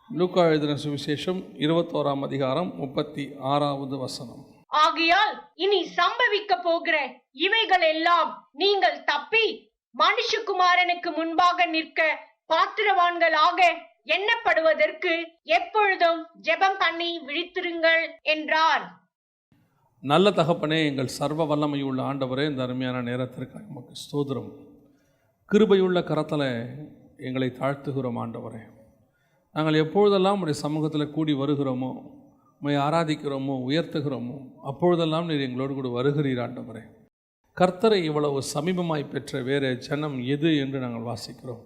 லூக்கா எழுதின சுவிசேஷம் 21ஆம் அதிகாரம் 36வது வசனம். ஆகையால் இனி சம்பவிக்க போகிற இவைகள் எல்லாம் நீங்கள் தப்பி மனுஷகுமாரனுக்கு முன்பாக நிற்க பாத்திரவான்களாக எண்ணப்படுவதற்கு எப்பொழுதும் ஜெபம் பண்ணி விழித்திருங்கள் என்றார். நல்ல தகப்பனே, எங்கள் சர்வ வல்லமையுள்ள ஆண்டவரே, இந்த அருமையான நேரத்திற்கு நமக்கு ஸ்தோத்திரம். கிருபையுள்ள கரத்தில் எங்களை தாழ்த்துகிறோம் ஆண்டவரே. நாங்கள் எப்பொழுதெல்லாம் உடைய சமூகத்தில் கூடி வருகிறோமோ, உம்மை ஆராதிக்கிறோமோ, உயர்த்துகிறோமோ, அப்பொழுதெல்லாம் நீர் எங்களோடு கூட வருகிறீர் ஆண்டவரே. கர்த்தரை இவ்வளவு சமீபமாய் பெற்ற வேறு ஜனம் எது என்று நாங்கள் வாசிக்கிறோம்.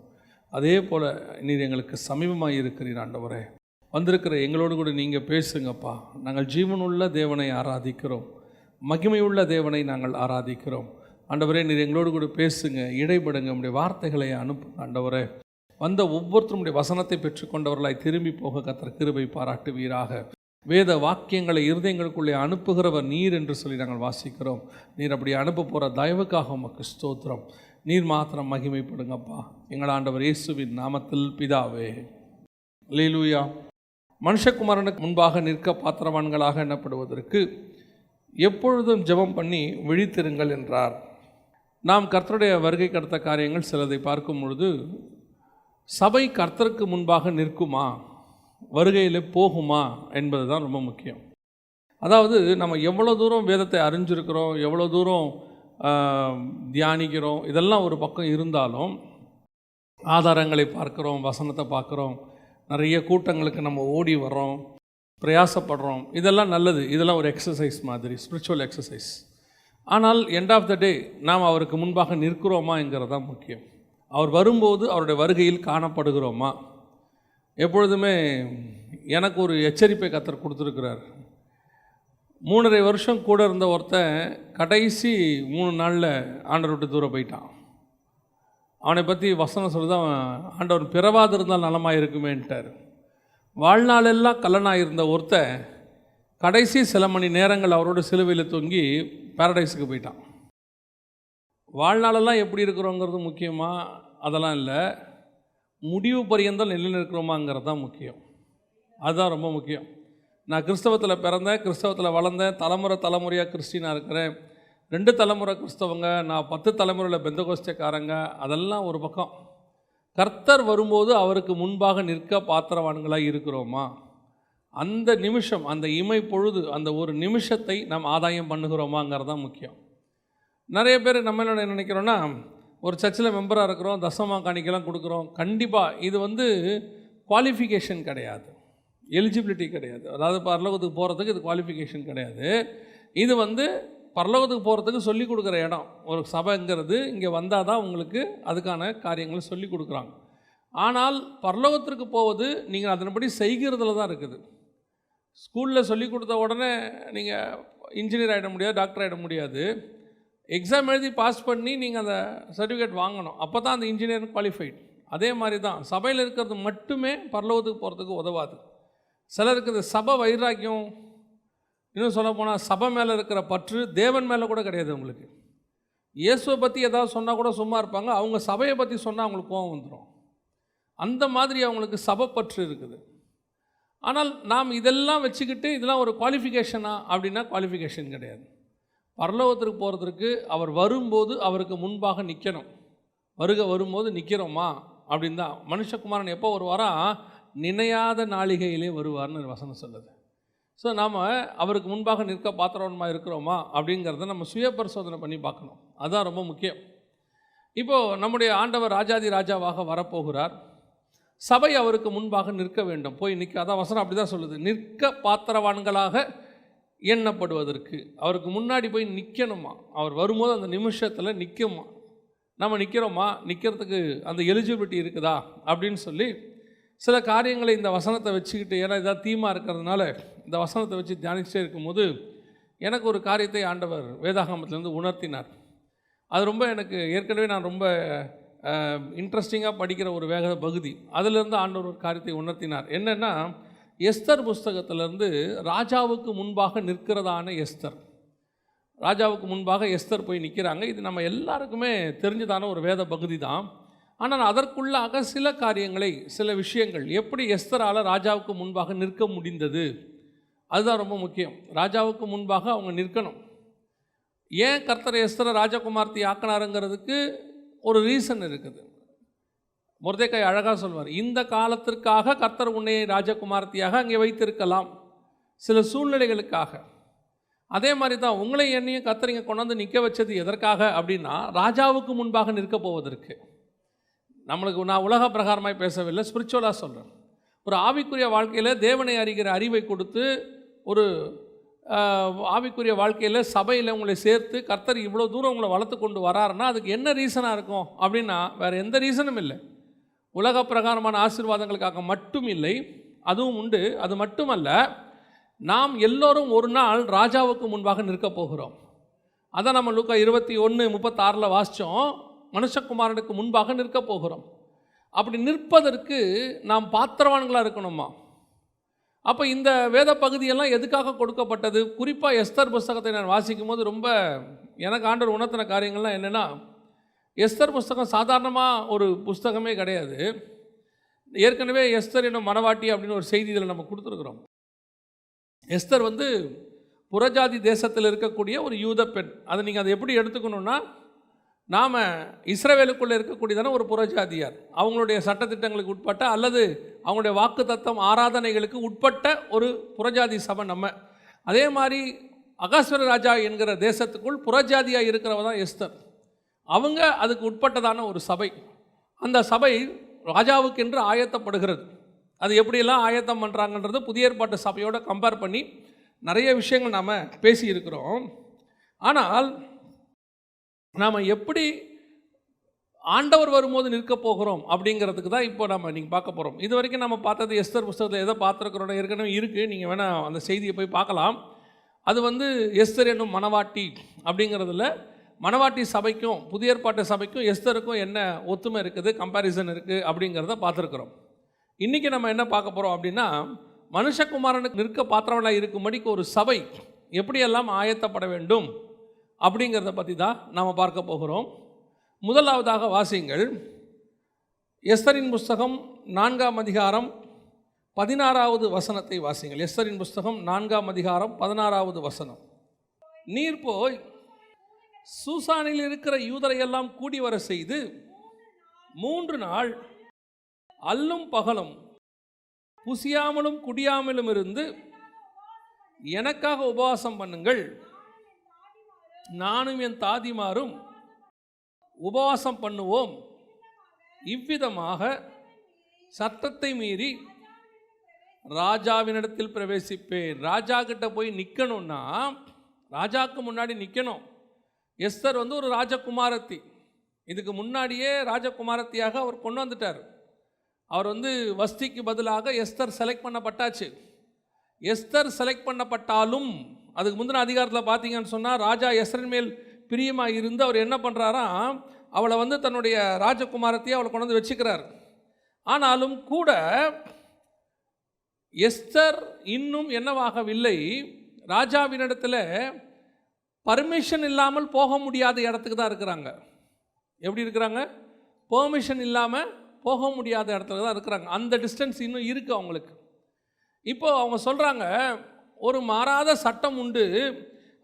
அதே போல் நீர் எங்களுக்கு சமீபமாய் இருக்கிறீர் ஆண்டவரே. வந்திருக்கிற எங்களோடு கூட நீங்கள் பேசுங்கப்பா. நாங்கள் ஜீவனுள்ள தேவனை ஆராதிக்கிறோம், மகிமையுள்ள தேவனை நாங்கள் ஆராதிக்கிறோம் ஆண்டவரே. நீர் எங்களோடு கூட பேசுங்க, இடைபடுங்க, உடைய வார்த்தைகளை அனுப்புங்க ஆண்டவரே. வந்த ஒவ்வொருத்தருடைய வசனத்தை பெற்றுக்கொண்டவர்களாய் திரும்பி போக கர்த்தர் கிருபை பாராட்டுவீராக. வேத வாக்கியங்களை இருதயங்களுக்குள்ளே அனுப்புகிறவர் நீர் என்று சொல்லி நாங்கள் வாசிக்கிறோம். நீர் அப்படி அனுப்ப போகிற தயவுக்காக உமக்கு ஸ்தோத்திரம். நீர் மாத்திரம் மகிமைப்படுங்கப்பா, எங்கள் ஆண்டவர் இயேசுவின் நாமத்தில் பிதாவே, அல்லேலூயா. மனுஷகுமாரனுக்கு முன்பாக நிற்க பாத்திரவான்களாக எண்ணப்படுவதற்கு எப்பொழுதும் ஜெபம் பண்ணி விழித்திருங்கள் என்றார். நாம் கர்த்தருடைய வருகைக்கு அடுத்த காரியங்கள் சிலதை பார்க்கும் பொழுது, சபை கர்த்தருக்கு முன்பாக நிற்குமா, வருகையில் போகுமா என்பது தான் ரொம்ப முக்கியம். அதாவது நம்ம எவ்வளோ தூரம் வேதத்தை அறிஞ்சிருக்கிறோம், எவ்வளோ தூரம் தியானிக்கிறோம், இதெல்லாம் ஒரு பக்கம் இருந்தாலும் ஆதாரங்களை பார்க்குறோம், வசனத்தை பார்க்குறோம், நிறைய கூட்டங்களுக்கு நம்ம ஓடி வர்றோம், பிரயாசப்படுறோம், இதெல்லாம் நல்லது. இதெல்லாம் ஒரு எக்ஸசைஸ் மாதிரி, ஸ்பிரிச்சுவல் எக்ஸசைஸ். ஆனால் எண்ட் ஆஃப் த டே நாம் அவருக்கு முன்பாக நிற்கிறோமா என்கிறது தான் முக்கியம். அவர் வரும்போது அவருடைய வருகையில் காணப்படுகிறோமா? எப்பொழுதுமே எனக்கு ஒரு எச்சரிப்பை கர்த்தர் கொடுத்துருக்கிறார். 3.5 வருஷம் கூட இருந்த ஒருத்தன் கடைசி 3 நாளில் ஆண்டவர் விட்டு தூரம் போயிட்டான். அவனை பற்றி வசனம் சொல்லுதான், ஆண்டவர் பிறவாது இருந்தால் நலமாக இருக்குமேன்ட்டார். வாழ்நாளெல்லாம் கல்லனாக இருந்த ஒருத்தன் கடைசி சில மணி நேரங்கள் அவரோட சிலுவையில் தொங்கி பாரடைஸுக்கு போயிட்டான். வாழ்நாளெல்லாம் எப்படி இருக்கிறோங்கிறது முக்கியமாக அதெல்லாம் இல்லை, முடிவு பரியந்தம் நிலைநிற்கிறோமாங்கிறது தான் முக்கியம். அதுதான் ரொம்ப முக்கியம். நான் கிறிஸ்தவத்தில் பிறந்தேன், கிறிஸ்தவத்தில் வளர்ந்தேன், தலைமுறையாக கிறிஸ்டினாக இருக்கிறேன். 2 தலைமுறை கிறிஸ்தவங்க, நான் 10 தலைமுறையில் பெந்தகோஸ்தேக்காரங்க, அதெல்லாம் ஒரு பக்கம். கர்த்தர் வரும்போது அவருக்கு முன்பாக நிற்க பாத்திரவான்களாக இருக்கிறோமா? அந்த நிமிஷம், அந்த இமை பொழுது, அந்த ஒரு நிமிஷத்தை நாம் ஆதாயம் பண்ணுகிறோமாங்கிறது தான் முக்கியம். நிறைய பேர் நம்ம என்ன நினைக்கிறோன்னா, ஒரு சர்ச்சில் மெம்பராக இருக்கிறோம், தசமா காணிக்கெல்லாம் கொடுக்குறோம். கண்டிப்பாக இது குவாலிஃபிகேஷன் கிடையாது, எலிஜிபிலிட்டி கிடையாது. அதாவது பரலோகத்துக்கு போகிறதுக்கு இது குவாலிஃபிகேஷன் கிடையாது. இது பரலோகத்துக்கு போகிறதுக்கு சொல்லிக் கொடுக்குற இடம். ஒரு சபைங்கிறது இங்கே வந்தால் தான் உங்களுக்கு அதுக்கான காரியங்களை சொல்லி கொடுக்குறாங்க. ஆனால் பரலோகத்திற்கு போவது நீங்கள் அதன்படி செய்கிறதுல தான் இருக்குது. ஸ்கூலில் சொல்லி கொடுத்த உடனே நீங்கள் இன்ஜினியர் ஆகிட முடியாது, டாக்டர் ஆகிட முடியாது. எக்ஸாம் எழுதி பாஸ் பண்ணி நீங்கள் அந்த சர்டிஃபிகேட் வாங்கணும், அப்போ தான் அந்த இன்ஜினியர் குவாலிஃபைட். அதே மாதிரி தான் சபையில் இருக்கிறது மட்டுமே பரலோகத்துக்கு போகிறதுக்கு உதவாது. சிலருக்கு இந்த சபை வைராக்கியம், இன்னும் சொல்ல போனால் சபை மேலே இருக்கிற பற்று தேவன் மேலே கூட கிடையாது. உங்களுக்கு இயேசுவை பற்றி ஏதாவது சொன்னால் கூட சும்மா இருப்பாங்க, அவங்க சபையை பற்றி சொன்னால் அவங்களுக்கு கோபம் வந்துடும். அந்த மாதிரி அவங்களுக்கு சபை பற்று இருக்குது. ஆனால் நாம் இதெல்லாம் வச்சுக்கிட்டு இதெல்லாம் ஒரு குவாலிஃபிகேஷனா அப்படின்னா குவாலிஃபிகேஷன் கிடையாது. பரலோகத்திற்கு போகிறதுக்கு அவர் வரும்போது அவருக்கு முன்பாக நிற்கணும். வரும்போது நிற்கிறோமா அப்படின்னு தான். மனுஷகுமாரன் எப்போ வருவாரா? நினையாத நாளிகையிலே வருவார்னு வசனம் சொல்லுது. ஸோ நாம் அவருக்கு முன்பாக நிற்க பாத்திரமாக இருக்கிறோமா அப்படிங்கிறத நம்ம சுய பரிசோதனை பண்ணி பார்க்கணும். அதுதான் ரொம்ப முக்கியம். இப்போது நம்முடைய ஆண்டவர் ராஜாதி ராஜாவாக வரப்போகிறார். சபை அவருக்கு முன்பாக நிற்க வேண்டும், போய் நிற்க. அதான் வசனம் அப்படி தான் சொல்லுது, நிற்க பாத்திரவான்களாக எண்ணப்படுவதற்கு அவருக்கு முன்னாடி போய் நிற்கணுமா. அவர் வரும்போது அந்த நிமிஷத்தில் நிற்குமா, நம்ம நிற்கிறோமா, நிற்கிறதுக்கு அந்த எலிஜிபிலிட்டி இருக்குதா அப்படின்னு சொல்லி சில காரியங்களை இந்த வசனத்தை வச்சுக்கிட்டு, ஏன்னா இதான் தீமாக இருக்கிறதுனால இந்த வசனத்தை வச்சு தியானிச்சே இருக்கும்போது எனக்கு ஒரு காரியத்தை ஆண்டவர் வேதாகமத்திலேருந்து உணர்த்தினார். அது ரொம்ப எனக்கு ஏற்கனவே நான் ரொம்ப இன்ட்ரெஸ்டிங்காக படிக்கிற ஒரு வேத பகுதி. அதிலிருந்து ஆண்டவர் ஒரு காரியத்தை உணர்த்தினார். என்னென்னா, எஸ்தர் புஸ்தகத்திலேருந்து ராஜாவுக்கு முன்பாக நிற்கிறதான எஸ்தர். ராஜாவுக்கு முன்பாக எஸ்தர் போய் நிற்கிறாங்க. இது நம்ம எல்லாருக்குமே தெரிஞ்சதான ஒரு வேத பகுதி தான். ஆனால் அதற்குள்ளாக சில காரியங்களை, சில விஷயங்கள் எப்படி எஸ்தரால் ராஜாவுக்கு முன்பாக நிற்க முடிந்தது, அதுதான் ரொம்ப முக்கியம். ராஜாவுக்கு முன்பாக அவங்க நிற்கணும். ஏன் கர்த்தர் எஸ்தரை ராஜகுமார்த்தி ஆக்கினாருங்கிறதுக்கு ஒரு ரீசன் இருக்குது. மொர்தெக்காய் அழகாக சொல்வார், இந்த காலத்திற்காக கர்த்தர் உன்னை ராஜகுமார்த்தியாக அங்கே வைத்திருக்கலாம், சில சூழ்நிலைகளுக்காக. அதே மாதிரி தான் உங்களை என்னையும் கர்த்தர் இங்கே கொண்டு வந்து நிற்க வச்சது எதற்காக அப்படின்னா, ராஜாவுக்கு முன்பாக நிற்க போவதற்கு. நம்மளுக்கு நான் உலக பிரகாரமாய் பேசவில்லை, ஸ்பிரிச்சுவலாக சொல்கிறேன். ஒரு ஆவிக்குரிய வாழ்க்கையில் தேவனை அறிகிற அறிவை கொடுத்து, ஒரு ஆவிக்குரிய வாழ்க்கையில் சபையில் உங்களை சேர்த்து கர்த்தர் இவ்வளோ தூரம் உங்களை வளர்த்து கொண்டு வராருன்னா அதுக்கு என்ன ரீசனாக இருக்கும் அப்படின்னா, வேறு எந்த ரீசனும் இல்லை. உலக பிரகாரமான ஆசீர்வாதங்களுக்காக மட்டும் இல்லை, அதுவும் உண்டு. அது மட்டுமல்ல, நாம் எல்லோரும் ஒரு நாள் ராஜாவுக்கு முன்பாக நிற்க போகிறோம். அதான் நம்ம லூக்கா 21:36 வாசித்தோம். மனுஷகுமாரனுக்கு முன்பாக நிற்க போகிறோம். அப்படி நிற்பதற்கு நாம் பாத்திரவான்களாக இருக்கணுமா? அப்போ இந்த வேத பகுதியெல்லாம் எதுக்காக கொடுக்கப்பட்டது? குறிப்பாக எஸ்தர் புஸ்தகத்தை நான் வாசிக்கும் போது ரொம்ப எனக்கு ஆண்டவர் உணர்த்தின காரியங்கள்லாம் என்னென்னா, எஸ்தர் புஸ்தகம் சாதாரணமாக ஒரு புஸ்தகமே கிடையாது. ஏற்கனவே எஸ்தர் என்னும் மனவாட்டி அப்படின்னு ஒரு செய்தி இதில் நம்ம கொடுத்துருக்குறோம். எஸ்தர் புறஜாதி தேசத்தில் இருக்கக்கூடிய ஒரு யூத பெண். அதை நீங்கள் அதை எப்படி எடுத்துக்கணுன்னா, நாம் இஸ்ரவேலுக்குள்ளே இருக்கக்கூடியதான ஒரு புறஜாதியார், அவங்களுடைய சட்டத்திட்டங்களுக்கு உட்பட்ட அல்லது அவங்களுடைய வாக்கு தத்தம் ஆராதனைகளுக்கு உட்பட்ட ஒரு புறஜாதி சபை நம்ம. அதே மாதிரி அகாஸ்வர ராஜா என்கிற தேசத்துக்குள் புறஜாதியாக இருக்கிறவ தான் எஸ்தர். அவங்க அதுக்கு உட்பட்டதான ஒரு சபை. அந்த சபை ராஜாவுக்கென்று ஆயத்தப்படுகிறது. அது எப்படியெல்லாம் ஆயத்தம் பண்ணுறாங்கன்றது புதிய ஏற்பாட்டு சபையோடு கம்பேர் பண்ணி நிறைய விஷயங்கள் நாம் பேசியிருக்கிறோம். ஆனால் நாம் எப்படி ஆண்டவர் வரும்போது நிற்க போகிறோம் அப்படிங்கிறதுக்கு தான் இப்போ நம்ம நீங்கள் பார்க்க போகிறோம். இது வரைக்கும் நம்ம பார்த்தது எஸ்தர் புஸ்தகத்தில் எதை பார்த்துருக்கிறோம் ஏற்கனவே இருக்குது, நீங்கள் வேணால் அந்த செய்தியை போய் பார்க்கலாம். அது எஸ்தர் என்னும் மனவாட்டி அப்படிங்கிறதுல மனவாட்டி சபைக்கும் புதிய ஏற்பாட்டு சபைக்கும் எஸ்தருக்கும் என்ன ஒத்துமை இருக்குது, கம்பேரிசன் இருக்குது அப்படிங்கிறத பார்த்துருக்குறோம். இன்றைக்கி நம்ம என்ன பார்க்க போகிறோம் அப்படின்னா, மனுஷகுமாரனுக்கு நிற்க பாத்திரவனாக இருக்கும்படிக்கு ஒரு சபை எப்படியெல்லாம் ஆயத்தப்பட வேண்டும் அப்படிங்கிறத பற்றி தான் நாம் பார்க்க போகிறோம். முதலாவதாக வாசியுங்கள், எஸ்தரின் புஸ்தகம் 4ஆம் அதிகாரம் 16வது வசனத்தை வாசியுங்கள். எஸ்தரின் புஸ்தகம் 4ஆம் அதிகாரம் 16வது வசனம். நீர் போய் சூசானில் இருக்கிற யூதரையெல்லாம் கூடி வர செய்து 3 நாள் அல்லும் பகலும் புசியாமலும் குடியாமலும் இருந்து எனக்காக உபவாசம் பண்ணுங்கள். நானும் என் தாதிமாரும் உபவாசம் பண்ணுவோம். இவ்விதமாக சட்டத்தை மீறி ராஜாவினிடத்தில் பிரவேசிப்பேன். ராஜா கிட்ட போய் நிற்கணும்னா ராஜாவுக்கு முன்னாடி நிற்கணும். எஸ்தர் ஒரு ராஜகுமாரத்தி. இதுக்கு முன்னாடியே ராஜகுமாரத்தியாக அவர் கொண்டு வந்துட்டார். அவர் வஸ்திக்கு பதிலாக எஸ்தர் செலக்ட் பண்ணப்பட்டாச்சு. எஸ்தர் செலக்ட் பண்ணப்பட்டாலும் அதுக்கு முந்தின அதிகாரத்தில் பார்த்தீங்கன்னு சொன்னால், ராஜா எஸ்தரின் மேல் பிரியமாக இருந்து அவர் என்ன பண்ணுறாராம், அவளை தன்னுடைய ராஜகுமாரத்தையே அவளை கொண்டு வந்து வச்சுக்கிறார். ஆனாலும் கூட எஸ்தர் இன்னும் என்னவாகவில்லை, ராஜாவினிடத்தில் பர்மிஷன் இல்லாமல் போக முடியாத இடத்துக்கு தான் இருக்கிறாங்க. எப்படி இருக்கிறாங்க? பெர்மிஷன் இல்லாமல் போக முடியாத இடத்துல தான் இருக்கிறாங்க. அந்த டிஸ்டன்ஸ் இன்னும் இருக்குது அவங்களுக்கு. இப்போது அவங்க சொல்கிறாங்க, ஒரு மாறாத சட்டம் உண்டு,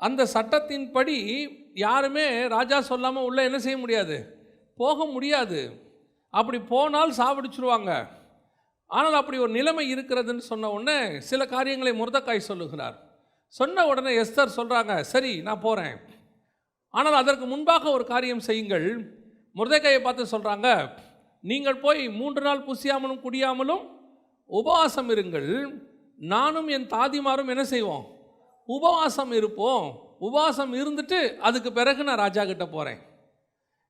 அந்த சட்டத்தின்படி யாருமே ராஜா சொல்லாமல் உள்ளே என்ன செய்ய முடியாது, போக முடியாது. அப்படி போனால் சாப்பிடிச்சிருவாங்க. ஆனால் அப்படி ஒரு நிலைமை இருக்கிறதுன்னு சொன்ன உடனே சில காரியங்களை மொர்தெக்காய் சொல்லுகிறார். சொன்ன உடனே எஸ்தர் சொல்கிறாங்க, சரி நான் போகிறேன், ஆனால் அதற்கு முன்பாக ஒரு காரியம் செய்யுங்கள். மொர்தெக்காயை பார்த்து சொல்கிறாங்க, நீங்கள் போய் 3 நாள் புசியாமலும் குடியாமலும் உபவாசம் இருங்கள். நானும் என் தாதிமாரும் என்ன செய்வோம், உபவாசம் இருப்போம். உபவாசம் இருந்துட்டு அதுக்கு பிறகு நான் ராஜா கிட்ட போகிறேன்.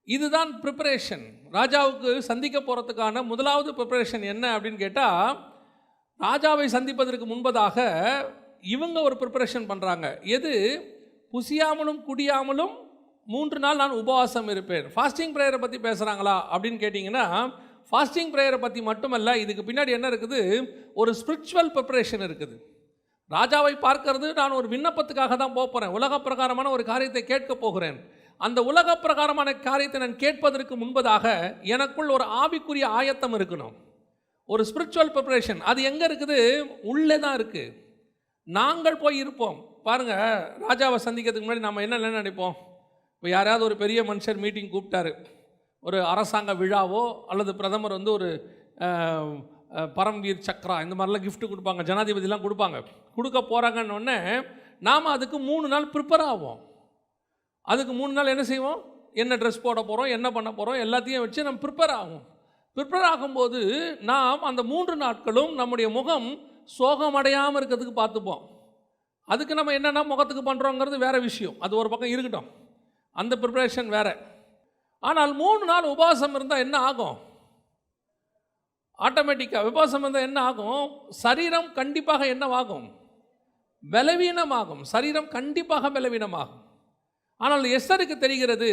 இதுதான் ப்ரிப்பரேஷன். ராஜாவுக்கு சந்திக்க போகிறதுக்கான முதலாவது ப்ரிப்பரேஷன் என்ன அப்படின்னு கேட்டால், ராஜாவை சந்திப்பதற்கு முன்பதாக இவங்க ஒரு ப்ரிப்பரேஷன் பண்ணுறாங்க. எது? புசியாமலும் குடியாமலும் 3 நாள் நான் உபவாசம் இருப்பேன். ஃபாஸ்டிங் ப்ரேயரை பற்றி பேசுகிறாங்களா அப்படின்னு கேட்டிங்கன்னா, ஃபாஸ்டிங் ப்ரேயரை பற்றி மட்டுமல்ல, இதுக்கு பின்னாடி என்ன இருக்குது, ஒரு ஸ்பிரிச்சுவல் ப்ரிப்பரேஷன் இருக்குது. ராஜாவை பார்க்கறது நான் ஒரு விண்ணப்பத்துக்காக தான் போகிறேன், உலக பிரகாரமான ஒரு காரியத்தை கேட்க போகிறேன். அந்த உலக பிரகாரமான காரியத்தை நான் கேட்பதற்கு முன்பதாக எனக்குள் ஒரு ஆவிக்குரிய ஆயத்தம் இருக்கணும், ஒரு ஸ்பிரிச்சுவல் ப்ரிப்பரேஷன். அது எங்கே இருக்குது? உள்ளே தான் இருக்குது. நாங்கள் போய் இருப்போம். பாருங்கள், ராஜாவை சந்திக்கிறதுக்கு முன்னாடி நம்ம என்ன நினைப்போம்? இப்போ யாராவது ஒரு பெரிய மனுஷர் மீட்டிங் கூப்பிட்டாரு, ஒரு அரசாங்க விழாவோ அல்லது பிரதமர் வந்து ஒரு பரம்வீர் சக்ரா இந்த மாதிரிலாம் கிஃப்ட் கொடுப்பாங்க, ஜனாதிபதிலாம் கொடுப்பாங்க, கொடுக்க போகிறாங்கன்னொடனே நாம் அதுக்கு 3 நாள் ப்ரிப்பேர் ஆவோம். அதுக்கு 3 நாள் என்ன செய்வோம்? என்ன ட்ரெஸ் போட போகிறோம், என்ன பண்ண போகிறோம், எல்லாத்தையும் வச்சு நம்ம ப்ரிப்பேர் ஆகும். ப்ரிப்பேர் ஆகும்போது நாம் அந்த 3 நாட்களும் நம்முடைய முகம் சோகமடையாமல் இருக்கிறதுக்கு பார்த்துப்போம். அதுக்கு நம்ம என்னென்ன முகத்துக்கு பண்ணுறோங்கிறது வேறு விஷயம், அது ஒரு பக்கம் இருக்கட்டும், அந்த ப்ரிப்பரேஷன் வேறு. ஆனால் 3 நாள் உபவாசம் இருந்தால் என்ன ஆகும்? ஆட்டோமேட்டிக்காக உபவாசம் இருந்தால் என்ன ஆகும்? சரீரம் கண்டிப்பாக என்னவாகும்? பலவீனமாகும். சரீரம் கண்டிப்பாக பலவீனமாகும். ஆனால் எஸ்தருக்கு தெரிகிறது,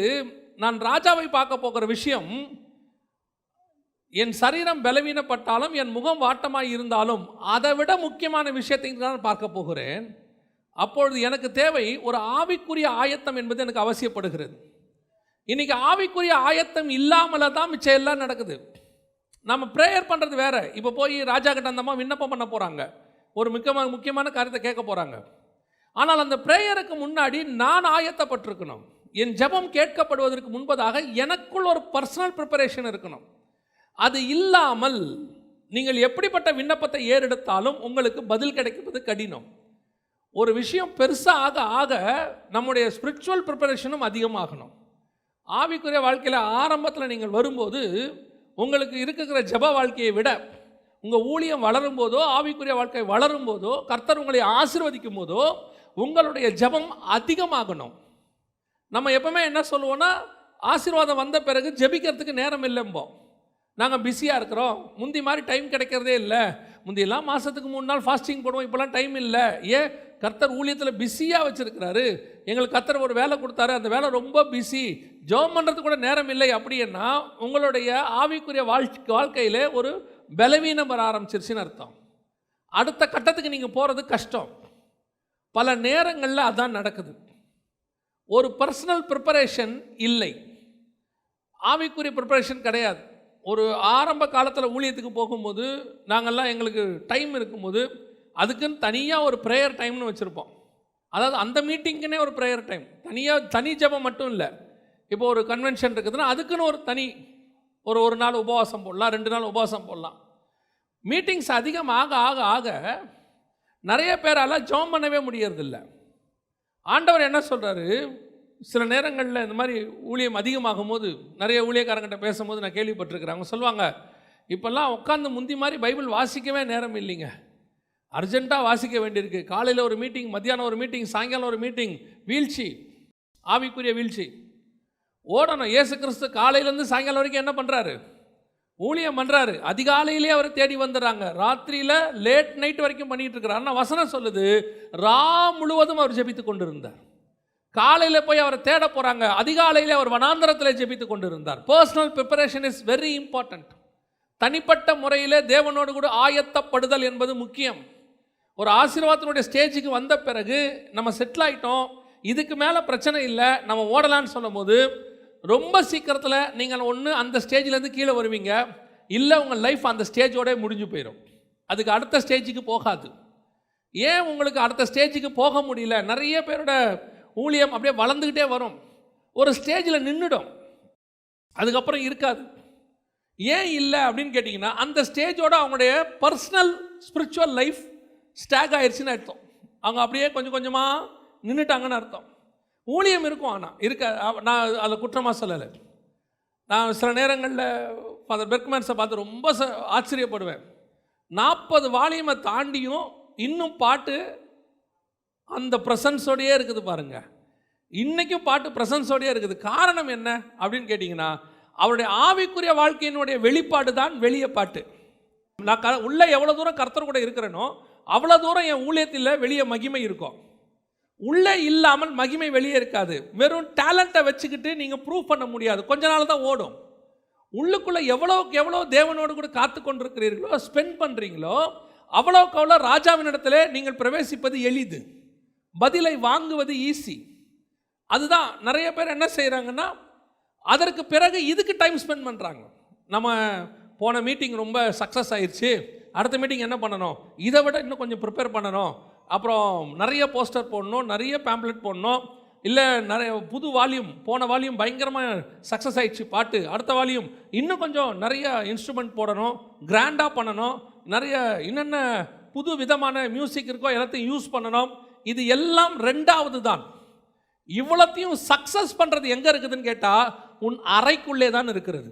நான் ராஜாவை பார்க்க போகிற விஷயம், என் சரீரம் பலவீனப்பட்டாலும் என் முகம் வாட்டமாக இருந்தாலும் அதை விட முக்கியமான விஷயத்தை நான் பார்க்க போகிறேன். அப்பொழுது எனக்கு தேவை ஒரு ஆவிக்குரிய ஆயத்தம் என்பது எனக்கு அவசியப்படுகிறது. இன்றைக்கி ஆவிக்குரிய ஆயத்தம் இல்லாமல் தான் மிச்சம் எல்லாம் நடக்குது. நம்ம ப்ரேயர் பண்ணுறது வேறு. இப்போ போய் ராஜா கிட்ட அந்தம்மா விண்ணப்பம் பண்ண போகிறாங்க, ஒரு முக்கியமான காரியத்தை கேட்க போகிறாங்க. ஆனால் அந்த ப்ரேயருக்கு முன்னாடி நான் ஆயத்தப்பட்டிருக்கணும். என் ஜெபம் கேட்கப்படுவதற்கு முன்பதாக எனக்குள் ஒரு பர்சனல் ப்ரிப்பரேஷன் இருக்கணும். அது இல்லாமல் நீங்கள் எப்படிப்பட்ட விண்ணப்பத்தை ஏறெடுத்தாலும் உங்களுக்கு பதில் கிடைப்பது கடினம். ஒரு விஷயம் பெருசாக ஆக ஆக நம்முடைய ஸ்பிரிச்சுவல் ப்ரிப்பரேஷனும் அதிகமாகணும். ஆவிக்குரிய வாழ்க்கையில் ஆரம்பத்தில் நீங்கள் வரும்போது உங்களுக்கு இருக்கிற ஜெப வாழ்க்கையை விட உங்கள் ஊழியம் வளரும் போதோ, ஆவிக்குரிய வாழ்க்கை வளரும் போதோ, கர்த்தர் உங்களை ஆசீர்வதிக்கும் போதோ உங்களுடைய ஜெபம் அதிகமாகணும். நம்ம எப்பவுமே என்ன சொல்லுவோன்னா, ஆசீர்வாதம் வந்த பிறகு ஜெபிக்கிறதுக்கு நேரம் இல்லைம்போம். நாங்கள் பிஸியாக இருக்கிறோம், முந்தி மாதிரி டைம் கிடைக்கிறதே இல்லை. முந்தியெல்லாம் மாதத்துக்கு 3 நாள் ஃபாஸ்டிங் போடுவோம், இப்போலாம் டைம் இல்லை. ஏன்? கர்த்தர் ஊழியத்தில் பிஸியாக வச்சுருக்கிறாரு. எங்களுக்கு கர்த்தர் ஒரு வேலை கொடுத்தாரு, அந்த வேலை ரொம்ப பிஸி, ஜெபம் பண்ணுறதுக்கு கூட நேரம் இல்லை. அப்படின்னா உங்களுடைய ஆவிக்குரிய வாழ்க்கையில் ஒரு பலவீனம் வர ஆரம்பிச்சிருச்சுன்னு அர்த்தம். அடுத்த கட்டத்துக்கு நீங்கள் போகிறது கஷ்டம். பல நேரங்களில் அதான் நடக்குது. ஒரு பர்சனல் ப்ரிப்பரேஷன் இல்லை, ஆவிக்குரிய ப்ரிப்பரேஷன் கிடையாது. ஒரு ஆரம்ப காலத்தில் ஊழியத்துக்கு போகும்போது நாங்கள்லாம் எங்களுக்கு டைம் இருக்கும்போது அதுக்குன்னு தனியாக ஒரு ப்ரேயர் டைம்னு வச்சுருப்போம். அதாவது அந்த மீட்டிங்குன்னே ஒரு ப்ரேயர் டைம், தனி ஜெபம் மட்டும் இல்லை. இப்போ ஒரு கன்வென்ஷன் இருக்குதுன்னா அதுக்குன்னு ஒரு தனி ஒரு நாள் உபவாசம் போடலாம், 2 நாள் உபவாசம் போடலாம். மீட்டிங்ஸ் அதிகமாக ஆக ஆக நிறைய பேரால் ஜெபம் பண்ணவே முடியறதில்ல. ஆண்டவர் என்ன சொல்கிறாரு, சில நேரங்களில் இந்த மாதிரி ஊழியம் அதிகமாகும் போது நிறைய ஊழியக்காரங்கிட்ட பேசும்போது நான் கேள்விப்பட்டிருக்கிறேன். அவங்க சொல்லுவாங்க, இப்போல்லாம் உட்காந்து முந்தி மாதிரி பைபிள் வாசிக்கவே நேரம் இல்லைங்க, அர்ஜென்ட்டாக வாசிக்க வேண்டியிருக்கு. காலையில் ஒரு மீட்டிங், மத்தியானம் ஒரு மீட்டிங், சாயங்காலம் ஒரு மீட்டிங். வீழ்ச்சி, ஆவிக்குரிய வீழ்ச்சி. ஓடணும். இயேசு கிறிஸ்து காலையிலேருந்து சாயங்காலம் வரைக்கும் என்ன பண்ணுறாரு? ஊழியம் பண்ணுறாரு. அதிகாலையிலே அவர் தேடி வந்துடுறாங்க, ராத்திரியில் லேட் நைட் வரைக்கும் பண்ணிகிட்டு இருக்கிறார். ஆனால் வசனம் சொல்லுது, ரா முழுவதும் அவர் ஜெபித்து கொண்டு இருந்தார். காலையில் போய் அவரை தேட போகிறாங்க, அதிகாலையில் அவர் வனாந்தரத்தில் ஜெபித்து கொண்டு இருந்தார். Personal preparation is very important. தனிப்பட்ட முறையில் தேவனோடு கூட ஆயத்தப்படுதல் என்பது முக்கியம். ஒரு ஆசீர்வாதத்தினுடைய ஸ்டேஜுக்கு வந்த பிறகு நம்ம செட்டில் ஆகிட்டோம், இதுக்கு மேலே பிரச்சனை இல்லை, நம்ம ஓடலான்னு சொல்லும் போது ரொம்ப சீக்கிரத்தில் நீங்கள் ஒன்று அந்த ஸ்டேஜிலேருந்து கீழே வருவீங்க, இல்லை உங்கள் லைஃப் அந்த ஸ்டேஜோட முடிஞ்சு போயிடும். அதுக்கு அடுத்த ஸ்டேஜுக்கு போகாது. ஏன் உங்களுக்கு அடுத்த ஸ்டேஜுக்கு போக முடியல? நிறைய பேரோட ஊழியம் அப்படியே வளர்ந்துக்கிட்டே வரும், ஒரு ஸ்டேஜில் நின்றுடும், அதுக்கப்புறம் இருக்காது. ஏன் இல்லை அப்படின்னு கேட்டிங்கன்னா, அந்த ஸ்டேஜோட அவங்களுடைய பர்சனல் ஸ்பிரிச்சுவல் லைஃப் ஸ்டாக் ஆயிடுச்சுன்னு அர்த்தம். அவங்க அப்படியே கொஞ்சம் கொஞ்சமாக நின்றுட்டாங்கன்னு அர்த்தம். ஊழியம் இருக்கும், ஆனால் நான் அதை குற்றமாக சொல்லலை. நான் சில நேரங்களில் ஃபாதர் பெர்க்மேன்ஸை பார்த்து ரொம்ப ஆச்சரியப்படுவேன். 40 வால்யூமை தாண்டியும் இன்னும் பாட்டு அந்த ப்ரெசன்ஸோடையே இருக்குது பாருங்க. இன்றைக்கும் பாட்டு ப்ரெசன்ஸோடையே இருக்குது. காரணம் என்ன அப்படின்னு கேட்டிங்கன்னா, அவருடைய ஆவிக்குரிய வாழ்க்கையினுடைய வெளிப்பாடு தான் வெளியே பாட்டு. நான் உள்ளே எவ்வளோ தூரம் கர்த்தர் கூட இருக்கிறேனோ அவ்வளோ தூரம் என் ஊழியத்தில் வெளியே மகிமை இருக்கும். உள்ளே இல்லாமல் மகிமை வெளியே இருக்காது. வெறும் டேலண்ட்டை வச்சுக்கிட்டு நீங்கள் ப்ரூவ் பண்ண முடியாது, கொஞ்ச நாள் தான் ஓடும். உள்ளுக்குள்ளே எவ்வளோக்கு எவ்வளோ தேவனோடு கூட காத்து கொண்டிருக்கிறீர்களோ, ஸ்பெண்ட் பண்ணுறீங்களோ, அவ்வளோக்கு அவ்வளோ ராஜாவின் இடத்துல நீங்கள் பிரவேசிப்பது எளிது, பதிலை வாங்குவது ஈஸி. அதுதான் நிறைய பேர் என்ன செய்கிறாங்கன்னா அதற்கு பிறகு இதுக்கு டைம் ஸ்பெண்ட் பண்ணுறாங்க. நம்ம போன மீட்டிங் ரொம்ப சக்ஸஸ் ஆயிடுச்சு, அடுத்த மீட்டிங் என்ன பண்ணணும், இதை விட இன்னும் கொஞ்சம் ப்ரிப்பேர் பண்ணணும், அப்புறம் நிறைய போஸ்டர் போடணும், நிறைய பேம்ப்ளெட் போடணும், இல்லை நிறைய புது வால்யூம், போன வால்யூம் பயங்கரமாக சக்ஸஸ் ஆயிடுச்சு பாட்டு, அடுத்த வால்யூம் இன்னும் கொஞ்சம் நிறைய இன்ஸ்ட்ருமெண்ட் போடணும், கிராண்டாக பண்ணணும், நிறைய என்னென்ன புது விதமான மியூசிக் இருக்கோ எல்லாத்தையும் யூஸ் பண்ணணும். இது எல்லாம் ரெண்டாவது தான். இவ்வளத்தையும் சக்ஸஸ் பண்ணுறது எங்கே இருக்குதுன்னு கேட்டால் உன் அறைக்குள்ளே தான் இருக்கிறது.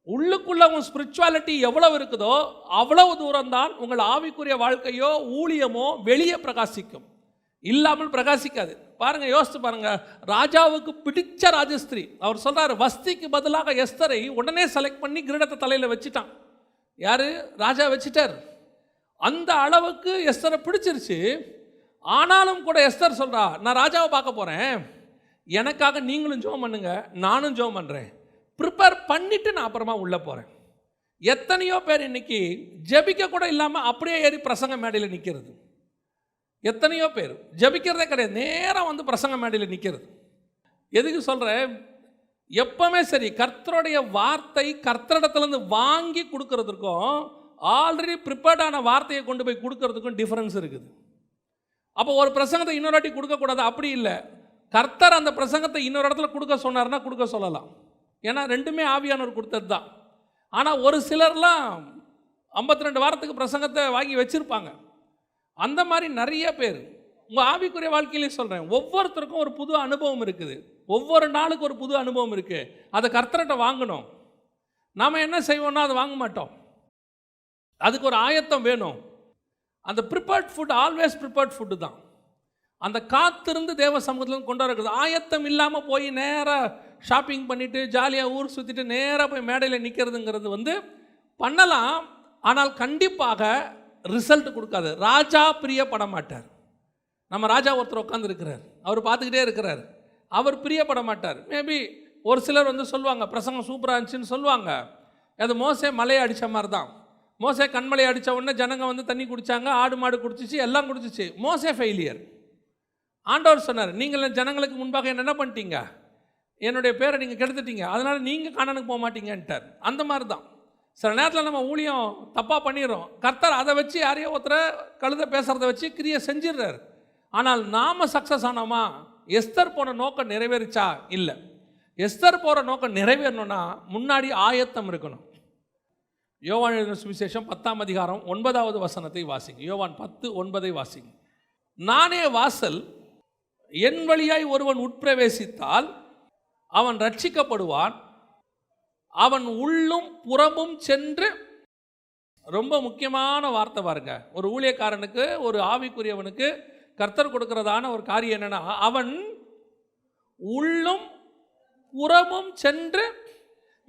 உள்ளுக்குள்ள உன் ஸ்பிரிச்சுவாலிட்டி எவ்வளவு இருக்குதோ அவ்வளவு தூரம் தான் உங்கள் ஆவிக்குரிய வாழ்க்கையோ ஊழியமோ வெளியே பிரகாசிக்கும், இல்லாமல் பிரகாசிக்காது. பாருங்க, யோசித்து பாருங்க, ராஜாவுக்கு பிடிச்ச ராஜஸ்திரி, அவர் சொல்றாரு வஸ்திக்கு பதிலாக எஸ்தரை உடனே செலக்ட் பண்ணி கிரீடத்தை தலையில் வச்சுட்டான். யாரு? ராஜா வச்சுட்டார். அந்த அளவுக்கு எஸ்தரை பிடிச்சிருச்சு. ஆனாலும் கூட எஸ்தர் சொல்றா, நான் ராஜாவை பார்க்க போறேன், எனக்காக நீங்களும் ஜெபம் பண்ணுங்க, நானும் ஜெபம் பண்றேன், ப்ரிப்பேர் பண்ணிட்டு நான் அப்புறமா உள்ள போறேன். எத்தனையோ பேர் இன்னைக்கு ஜெபிக்க கூட இல்லாமல் அப்படியே ஏறி பிரசங்க மேடையில் நிற்கிறது. எத்தனையோ பேர் ஜெபிக்கிறதே கிடையாது, நேராக வந்து பிரசங்க மேடையில் நிற்கிறது. எதுக்கு சொல்கிறேன்? எப்பவுமே சரி, கர்த்தருடைய வார்த்தை கர்த்தரிடத்துலேருந்து வாங்கி கொடுக்கறதுக்கும் ஆல்ரெடி ப்ரிப்பேர்டான வார்த்தையை கொண்டு போய் கொடுக்கறதுக்கும் டிஃப்ரென்ஸ் இருக்குது. அப்போ ஒரு பிரசங்கத்தை இன்னொரு வாட்டி கொடுக்கக்கூடாது, அப்படி இல்லை. கர்த்தர் அந்த பிரசங்கத்தை இன்னொரு இடத்துல கொடுக்க சொன்னார்னா கொடுக்க சொல்லலாம், ஏன்னா ரெண்டுமே ஆவியானவர் கொடுத்தது தான். ஆனால் ஒரு சிலர்லாம் 52 வாரத்துக்கு பிரசங்கத்தை வாங்கி வச்சுருப்பாங்க. அந்த மாதிரி நிறைய பேர் உங்கள் ஆவிக்குரிய வாழ்க்கையிலே சொல்கிறேன், ஒவ்வொருத்தருக்கும் ஒரு புது அனுபவம் இருக்குது, ஒவ்வொரு நாளுக்கு ஒரு புது அனுபவம் இருக்குது. அதை கர்த்தர்கிட்ட வாங்கணும். நாம் என்ன செய்வோம்னா அதை வாங்க மாட்டோம், அதுக்கு ஒரு ஆயத்தம் வேணும். அந்த prepared food always prepared food தான். அந்த காத்திருந்து தேவ சமூகத்தில் கொண்டு வரக்குது. ஆயத்தம் இல்லாமல் போய் நேராக ஷாப்பிங் பண்ணிவிட்டு ஜாலியாக ஊர் சுற்றிட்டு நேராக போய் மேடையில் நிற்கிறதுங்கிறது வந்து பண்ணலாம், ஆனால் கண்டிப்பாக ரிசல்ட் கொடுக்காது. ராஜா பிரியப்பட மாட்டார். நம்ம ராஜா ஒருத்தர் உட்காந்துருக்கிறார், அவர் பார்த்துக்கிட்டே இருக்கிறார், அவர் பிரியப்பட மாட்டார். மேபி ஒரு சிலர் வந்து சொல்லுவாங்க பிரசங்கம் சூப்பராக இருந்துச்சுன்னு சொல்லுவாங்க. அது மோசே மலையை அடித்த மாதிரி தான். மோசே கண்மலையை அடித்த உடனே ஜனங்க வந்து தண்ணி குடித்தாங்க, ஆடு மாடு குடிச்சிச்சு, எல்லாம் குடிச்சிச்சு. மோசே ஃபெயிலியர். ஆண்டவர் சொன்னார், நீங்கள் ஜனங்களுக்கு முன்பாக என்ன பண்ணிட்டீங்க, என்னுடைய பேரை நீங்கள் கெடுத்துட்டீங்க, அதனால் நீங்கள் காணானுக்கு போக மாட்டீங்கன்ட்டார். அந்த மாதிரி தான் சில நேரத்தில் நம்ம ஊழியம் தப்பாக பண்ணிடுறோம். கர்த்தர் அதை வச்சு யாரையோ ஒருத்தரை கழுத பேசுகிறத வச்சு கிரியை செஞ்சிடுறார். ஆனால் நாம் சக்ஸஸ் ஆனோமா? எஸ்தர் போன நோக்கம் நிறைவேறிச்சா? இல்லை. எஸ்தர் போகிற நோக்கம் நிறைவேறணும்னா முன்னாடி ஆயத்தம் இருக்கணும். யோவான் எழுதின சுவிசேஷம் 10ஆம் அதிகாரம் 9வது வசனத்தை வாசிங்க. யோவான் 10:9 வாசிங்க. நானே வாசல், என் வழியாய் ஒருவன் உட்பிரவேசித்தால் அவன் ரட்சிக்கப்படுவான், அவன் உள்ளும் புறமும் சென்று. ரொம்ப முக்கியமான வார்த்தை பாருங்க. ஒரு ஊழியக்காரனுக்கு, ஒரு ஆவிக்குரியவனுக்கு கர்த்தர் கொடுக்கிறதான ஒரு காரியம் என்னன்னா, அவன் உள்ளும் புறமும் சென்று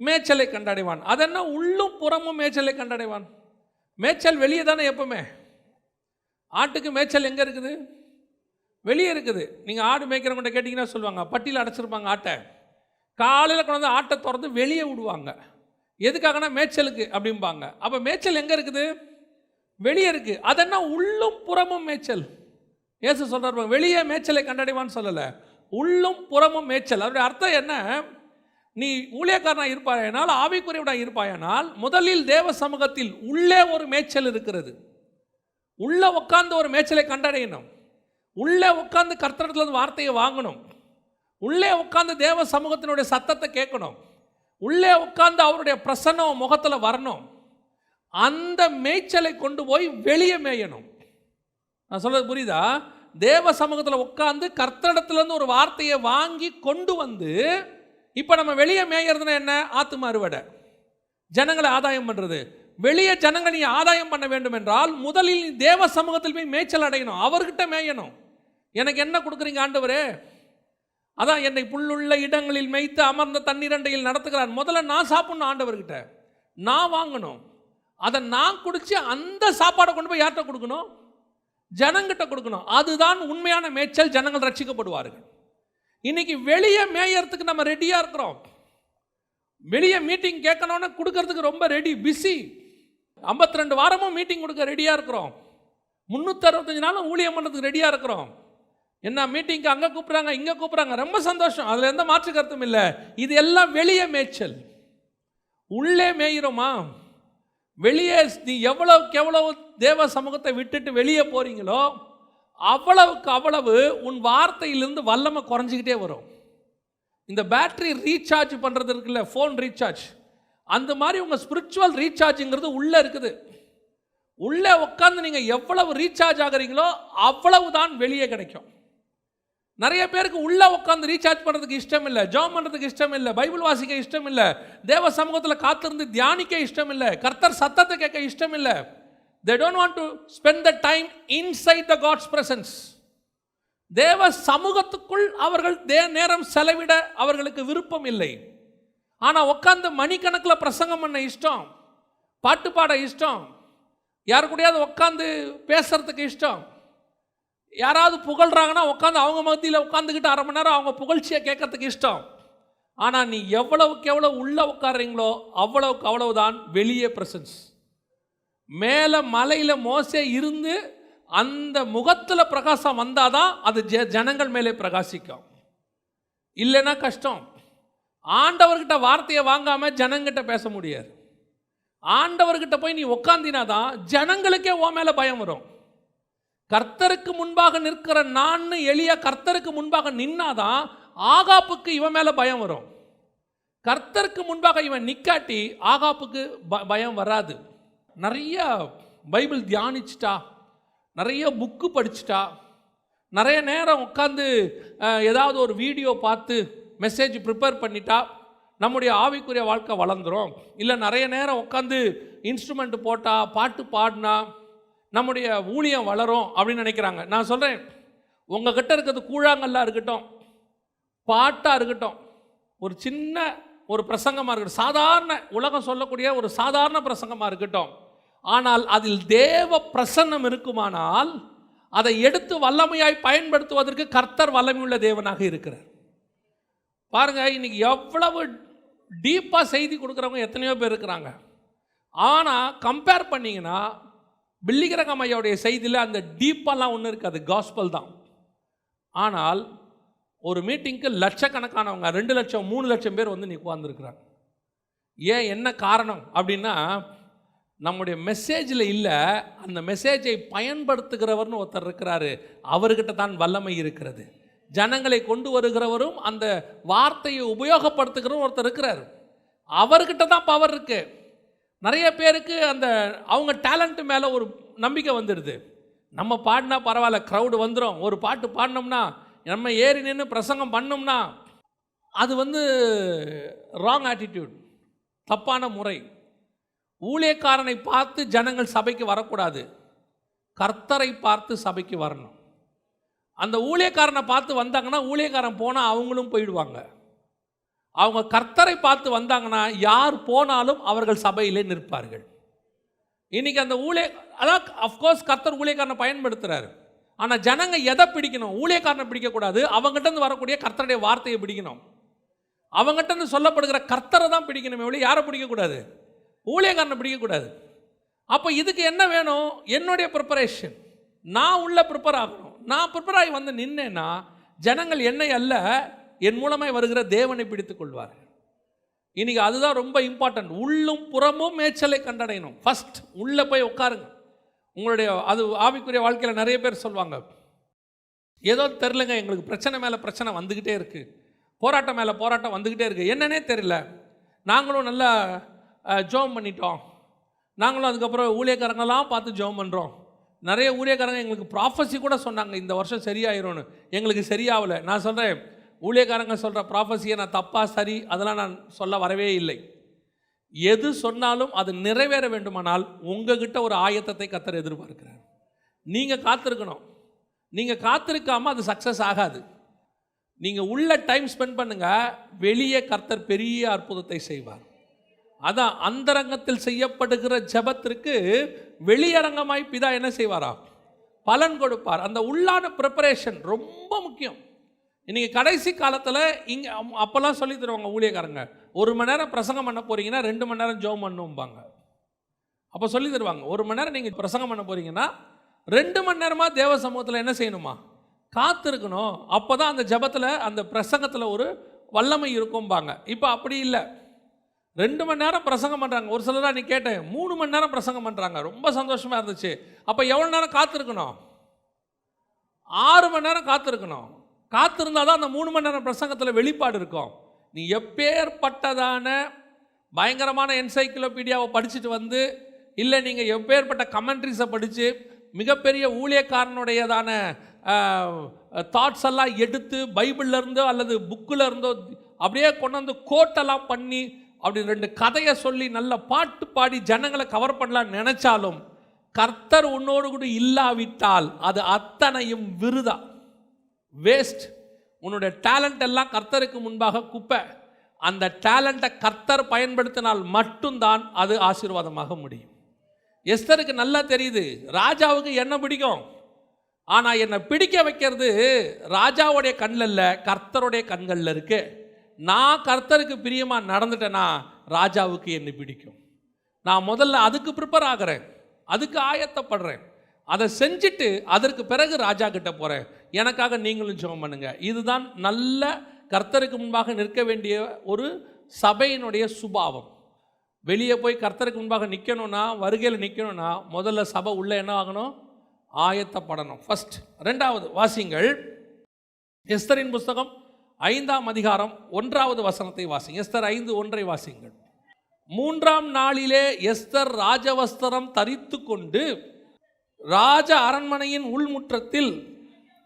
மேய்ச்சலை கண்டடைவான். அதென்ன உள்ளும் புறமும் மேய்ச்சலை கண்டடைவான்? மேய்ச்சல் வெளியே தானே எப்பவுமே. ஆட்டுக்கு மேய்ச்சல் எங்கே இருக்குது? வெளியே இருக்குது. நீங்கள் ஆடு மேய்க்கிறவங்கிட்ட கேட்டிங்கன்னா சொல்லுவாங்க, பட்டியில் அடைச்சிருப்பாங்க ஆட்டை. காலையில் கொண்டு வந்து ஆட்டை திறந்து வெளியே விடுவாங்க. எதுக்காகனா மேய்ச்சலுக்கு அப்படிம்பாங்க. அப்போ மேய்ச்சல் எங்கே இருக்குது? வெளியே இருக்குது. அதென்ன உள்ளும் புறமும் மேய்ச்சல். இயேசு சொல்கிறார், வெளியே மேய்ச்சலை கண்டடைவான்னு சொல்லலை, உள்ளும் புறமும் மேய்ச்சல். அதோடைய அர்த்தம் என்ன? நீ ஊழியக்காரனாக இருப்பாயானால், ஆவிக்குரியவனாக இருப்பாயானால், முதலில் தேவ சமூகத்தில் உள்ளே ஒரு மேய்ச்சல் இருக்கிறது. உள்ளே உட்காந்து ஒரு மேய்ச்சலை கண்டடையணும். உள்ளே உட்காந்து கர்த்தரிடத்துல வார்த்தையை வாங்கணும். உள்ளே உட்காந்து தேவ சமூகத்தினுடைய சத்தத்தை கேட்கணும். உள்ளே உட்காந்து அவருடைய பிரசன்னம் முகத்தில் வரணும். அந்த மேய்ச்சலை கொண்டு போய் வெளியே மேயணும். நான் சொல்றது புரியுதா? தேவ சமூகத்தில் உட்காந்து கர்த்தரிடத்துலேருந்து ஒரு வார்த்தையை வாங்கி கொண்டு வந்து, இப்போ நம்ம வெளியே மேயறதுன்னா என்ன? ஆத்தும அறுவடை, ஜனங்களை ஆதாயம் பண்ணுறது. வெளியே ஜனங்களை நீ ஆதாயம் பண்ண வேண்டும் என்றால் முதலில் நீ தேவ சமூகத்தில் போய் மேய்ச்சல் அடையணும், அவர்கிட்ட மேயணும். எனக்கு என்ன கொடுக்குறீங்க ஆண்டவரே? அதான் என்னை புல்லுள்ள இடங்களில் மேய்த்து அமர்ந்த தண்ணீரண்டையில் நடத்துகிறார். முதல்ல நான் சாப்பிடணும், ஆண்டவர்கிட்ட நான் வாங்கணும், அதை நான் குடிச்சு அந்த சாப்பாடை கொண்டு போய் யார்கிட்ட கொடுக்கணும்? ஜனங்கிட்ட கொடுக்கணும். அதுதான் உண்மையான மேய்ச்சல். ஜனங்கள் ரட்சிக்கப்படுவார்கள். இன்னைக்கு வெளியே மேயறதுக்கு நம்ம ரெடியாக இருக்கிறோம். வெளியே மீட்டிங் கேட்கணும்னு கொடுக்கறதுக்கு ரொம்ப ரெடி, பிஸி. 52 வாரமும் மீட்டிங் கொடுக்க ரெடியாக இருக்கிறோம். 365 நாளும் ஊழியம் பண்ணுறதுக்கு ரெடியாக இருக்கிறோம். என்ன மீட்டிங்க்கு அங்கே கூப்பிட்றாங்க, இங்கே கூப்பிட்றாங்க, ரொம்ப சந்தோஷம், அதில் எந்த மாற்று கருத்தும் இல்லை. இது எல்லாம் வெளியே மேய்ச்சல். உள்ளே மேயிறோமா? வெளியே நீ எவ்வளவுக்கு எவ்வளவு தேவ சமூகத்தை விட்டுட்டு வெளியே போகிறீங்களோ அவ்வளவுக்கு அவ்வளவு உன் வார்த்தையிலிருந்து வல்லமை குறைஞ்சிக்கிட்டே வரும். இந்த பேட்டரி ரீசார்ஜ் பண்ணுறது இருக்குல்ல, ஃபோன் ரீசார்ஜ், அந்த மாதிரி உங்கள் ஸ்பிரிச்சுவல் ரீசார்ஜுங்கிறது உள்ளே இருக்குது. உள்ளே உட்காந்து நீங்கள் எவ்வளவு ரீசார்ஜ் ஆகிறீங்களோ அவ்வளவு தான் வெளியே கிடைக்கும். நிறைய பேருக்கு உள்ளே உட்காந்து ரீசார்ஜ் பண்ணுறதுக்கு இஷ்டம் இல்லை, ஜெபம் பண்ணுறதுக்கு இஷ்டம் இல்லை, பைபிள் வாசிக்க இஷ்டம் இல்லை, தேவ சமூகத்தில் காத்திருந்து தியானிக்க இஷ்டம் இல்லை, கர்த்தர் சத்தத்தை கேட்க இஷ்டம் இல்லை. They don't want to spend the time inside the God's presence. தேவ சமூகத்துக்குள் அவர்கள் நேரம் செலவிட அவர்களுக்கு விருப்பம் இல்லை. ஆனால் உட்காந்து மணிக்கணக்கில் பிரசங்கம் பண்ண இஷ்டம், பாட்டு பாட இஷ்டம், யாரு கூடயாவது உட்காந்து பேசுறதுக்கு இஷ்டம், யாராவது புகழ்றாங்கன்னா உட்காந்து அவங்க மத்தியில் உட்காந்துக்கிட்டு அரை மணி நேரம் அவங்க புகழ்ச்சியை கேட்கறதுக்கு இஷ்டம். ஆனால் நீ எவ்வளவுக்கு எவ்வளோ உள்ளே உட்காடுறீங்களோ அவ்வளவுக்கு அவ்வளவுதான் வெளியே பிரசன்ஸ். மேலே மலையில் மோசே இருந்து அந்த முகத்தில் பிரகாசம் வந்தால் தான் அது ஜனங்கள் மேலே பிரகாசிக்கும், இல்லைன்னா கஷ்டம். ஆண்டவர்கிட்ட வார்த்தையை வாங்காமல் ஜனங்கிட்ட பேச முடியாது. ஆண்டவர்கிட்ட போய் நீ உட்காந்தினாதான் ஜனங்களுக்கே ஓ மேலே பயம் வரும். கர்த்தருக்கு முன்பாக நிற்கிற நான் எளிய கர்த்தருக்கு முன்பாக நின்னாதான் ஆகாப்புக்கு இவன் மேலே பயம் வரும். கர்த்தருக்கு முன்பாக இவன் நிக்காட்டி ஆகாப்புக்கு பயம் வராது. நிறைய பைபிள் தியானிச்சிட்டா, நிறைய புக்கு படிச்சிட்டா, நிறைய நேரம் உட்காந்து ஏதாவது ஒரு வீடியோ பார்த்து மெசேஜ் ப்ரிப்பேர் பண்ணிட்டா நம்முடைய ஆவிக்குரிய வாழ்க்கை வளர்ந்துடும். இல்லை நிறைய நேரம் உட்காந்து இன்ஸ்ட்ருமெண்ட் போட்டால் பாட்டு பாடினா நம்முடைய ஊழியம் வளரும் அப்படின்னு நினைக்கிறாங்க. நான் சொல்கிறேன், உங்ககிட்ட இருக்கிறது கூழாங்கல்லாம் இருக்கட்டும், பாட்டாக இருக்கட்டும், ஒரு சின்ன ஒரு பிரசங்கமாக இருக்கட்டும், சாதாரண உலகம் சொல்லக்கூடிய ஒரு சாதாரண பிரசங்கமாக இருக்கட்டும், ஆனால் அதில் தேவ பிரசன்னம் இருக்குமானால் அதை எடுத்து வல்லமையாய் பயன்படுத்துவதற்கு கர்த்தர் வல்லமையுள்ள தேவனாக இருக்கிறார். பாருங்க, இன்னைக்கு எவ்வளவு டீப்பாக செய்தி கொடுக்குறவங்க எத்தனையோ பேர் இருக்கிறாங்க. ஆனால் கம்பேர் பண்ணிங்கன்னா பில்லிகிரகம் ஐயாவுடைய செய்தியில் அந்த டீப்பாலாம் ஒன்றும் இருக்காது, காஸ்பல் தான். ஆனால் ஒரு மீட்டிங்க்கு லட்சக்கணக்கானவங்க 2 லட்சம் 3 லட்சம் பேர் வந்து நீ உட்கார்ந்துருக்குறாங்க. ஏன், என்ன காரணம் அப்படின்னா நம்முடைய மெசேஜில் இல்லை, அந்த மெசேஜை பயன்படுத்துகிறவர்னு ஒருத்தர் இருக்கிறாரு, அவர்கிட்ட தான் வல்லமை இருக்கிறது. ஜனங்களை கொண்டு வருகிறவரும் அந்த வார்த்தையை உபயோகப்படுத்துகிறவரும் ஒருத்தர் இருக்கிறார், அவர்கிட்ட தான் பவர் இருக்கு. நிறைய பேருக்கு அந்த அவங்க டேலண்ட் மேலே ஒரு நம்பிக்கை வந்துடுது. நம்ம பாடினா பரவாயில்ல, க்ரௌடு வந்துடும், ஒரு பாட்டு பாடினோம்னா நம்ம ஏறி நின்று பிரசங்கம் பண்ணோம்னா அது வந்து ராங் ஆட்டிடியூட், தப்பான முறை. ஊழியக்காரனை பார்த்து ஜனங்கள் சபைக்கு வரக்கூடாது, கர்த்தரை பார்த்து சபைக்கு வரணும். அந்த ஊழியக்காரனை பார்த்து வந்தாங்கன்னா ஊழியக்காரன் போனால் அவங்களும் போயிடுவாங்க. அவங்க கர்த்தரை பார்த்து வந்தாங்கன்னா யார் போனாலும் அவர்கள் சபையிலே நிற்பார்கள். இன்னைக்கு அந்த அதான் அஃப்கோர்ஸ் கர்த்தர் ஊழியக்காரனை பயன்படுத்துகிறாரு. ஆனால் ஜனங்க எதை பிடிக்கணும்? ஊழியக்காரனை பிடிக்கக்கூடாது, அவங்ககிட்ட வரக்கூடிய கர்த்தருடைய வார்த்தையை பிடிக்கணும். அவங்ககிட்ட சொல்லப்படுகிற கர்த்தரை தான் பிடிக்கணும், எவ்வளோ யாரை பிடிக்கக்கூடாது, ஊழியக்காரனை பிடிக்கக்கூடாது. அப்போ இதுக்கு என்ன வேணும்? என்னுடைய ப்ரிப்பரேஷன், நான் உள்ள ப்ரிப்பேர் ஆகணும். நான் ப்ரிப்பேர் ஆகி வந்து நின்னேன்னா ஜனங்கள் என்னை அல்ல, என் மூலமாக வருகிற தேவனை பிடித்துக் கொள்வார்கள். இன்னைக்கு அதுதான் ரொம்ப இம்பார்ட்டன்ட். உள்ளும் புறமும் மேய்ச்சலை கண்டடையணும். ஃபர்ஸ்ட் உள்ளே போய் உட்காருங்க. உங்களுடைய அது ஆவிக்குரிய வாழ்க்கையில் நிறைய பேர் சொல்லுவாங்க, ஏதோ தெரிலங்க, எங்களுக்கு பிரச்சனை மேலே பிரச்சனை வந்துக்கிட்டே இருக்குது, போராட்டம் மேலே போராட்டம் வந்துக்கிட்டே இருக்குது, என்னன்னே தெரியல. நாங்களும் நல்லா ஜெபம் பண்ணிட்டோம், நாங்களும் அதுக்கப்புறம் ஊழியக்காரங்களாம் பார்த்து ஜெபம் பண்ணுறோம். நிறைய ஊழியக்காரங்க எங்களுக்கு ப்ராஃபஸி கூட சொன்னாங்க, இந்த வருஷம் சரியாயிரும்னு, எங்களுக்கு சரியாகலை. நான் சொல்கிறேன், ஊழியக்காரங்க சொல்கிற ப்ராஃபஸியை நான் தப்பா சரி அதெல்லாம் நான் சொல்ல வரவே இல்லை. எது சொன்னாலும் அது நிறைவேற வேண்டுமானால் உங்ககிட்ட ஒரு ஆயத்தத்தை கர்த்தர் எதிர்பார்க்கிறார். நீங்கள் காத்திருக்கணும். நீங்கள் காத்திருக்காமல் அது சக்ஸஸ் ஆகாது. நீங்கள் உள்ள டைம் ஸ்பெண்ட் பண்ணுங்கள், வெளியே கர்த்தர் பெரிய அற்புதத்தை செய்வார். அதான் அந்தரங்கத்தில் செய்யப்படுகிற ஜெபத்திற்கு வெளியரங்கமாய் பிதா என்ன செய்வாரா? பலன் கொடுப்பார். அந்த உள்ளான ப்ரிப்பரேஷன் ரொம்ப முக்கியம். இன்றைக்கி கடைசி காலத்தில் இங்கே அப்போல்லாம் சொல்லி தருவாங்க ஊழியக்காரங்க, 1 மணி நேரம் பிரசங்கம் பண்ண போகிறீங்கன்னா 2 மணி நேரம் ஜெபம் பண்ணும்பாங்க. அப்போ சொல்லி தருவாங்க, 1 மணி நேரம் நீங்கள் பிரசங்கம் பண்ண போகிறீங்கன்னா 2 மணி நேரமாக தேவ சமூகத்தில் என்ன செய்யணுமா? காத்திருக்கணும். அப்போ தான் அந்த ஜெபத்தில் அந்த பிரசங்கத்தில் ஒரு வல்லமை இருக்கும்பாங்க. இப்போ அப்படி இல்லை. 2 மணி நேரம் பிரசங்கம் பண்ணுறாங்க. ஒரு சிலராக நீ கேட்டேன் 3 மணி நேரம் பிரசங்கம் பண்ணுறாங்க. ரொம்ப சந்தோஷமாக இருந்துச்சு. அப்போ எவ்வளோ நேரம் காத்திருக்கணும்? 6 மணி நேரம் காத்திருக்கணும். காத்திருந்தால் தான் அந்த 3 மணி நேரம் பிரசங்கத்தில் வெளிப்பாடு இருக்கும். நீ எப்பேற்பட்டதான பயங்கரமான என்சைக்ளோபீடியாவை படிச்சுட்டு வந்து, இல்லை நீங்கள் எப்பேற்பட்ட கமெண்ட்ரிஸை படித்து மிகப்பெரிய ஊழியக்காரனுடையதான தாட்ஸ் எல்லாம் எடுத்து பைபிள்ல இருந்தோ அல்லது புக்கில் இருந்தோ அப்படியே கொண்டு வந்து கோட்டெல்லாம் பண்ணி அப்படி 2 கதையை சொல்லி நல்ல பாட்டு பாடி ஜனங்களை கவர் பண்ணலாம் நினைச்சாலும் கர்த்தர் உன்னோடு கூட இல்லாவிட்டால் அது அத்தனையும் விருதா, வேஸ்ட். உன்னுடைய டேலண்ட் எல்லாம் கர்த்தருக்கு முன்பாக குப்பை. அந்த டேலண்ட்டை கர்த்தர் பயன்படுத்தினால் மட்டும்தான் அது ஆசீர்வாதமாக முடியும். எஸ்தருக்கு நல்லா தெரியுது, ராஜாவுக்கு என்ன பிடிக்கும், ஆனால் என்னை பிடிக்க வைக்கிறது ராஜாவுடைய கண்ணில் இல்லை, கர்த்தருடைய கண்களில் இருக்கு. நான் கர்த்தருக்கு பிரியமாக நடந்துட்டேன்னா ராஜாவுக்கு என்னை பிடிக்கும். நான் முதல்ல அதுக்கு ப்ரிப்பேர் ஆகிறேன், அதுக்கு ஆயத்தப்படுறேன், அதை செஞ்சுட்டு அதற்கு பிறகு ராஜா கிட்ட போகிறேன். எனக்காக நீங்களும் ஜெபம் பண்ணுங்க. இதுதான் நல்ல கர்த்தருக்கு முன்பாக நிற்க வேண்டிய ஒரு சபையினுடைய சுபாவம். வெளியே போய் கர்த்தருக்கு முன்பாக நிற்கணும்னா, வருகையில் நிற்கணும்னா முதல்ல சபை உள்ளே என்ன ஆகணும்? ஆயத்தப்படணும். ஃபர்ஸ்ட். 2வது வாசிங்கள், எஸ்தரின் புஸ்தகம் 5ஆம் அதிகாரம் 1வது வசனத்தை வாசிங்க. எஸ்தர் 5:1 வாசிங்கள். 3ஆம் நாளிலே எஸ்தர் ராஜவஸ்திரம் தரித்து கொண்டு ராஜ அரண்மனையின் உள்முற்றத்தில்,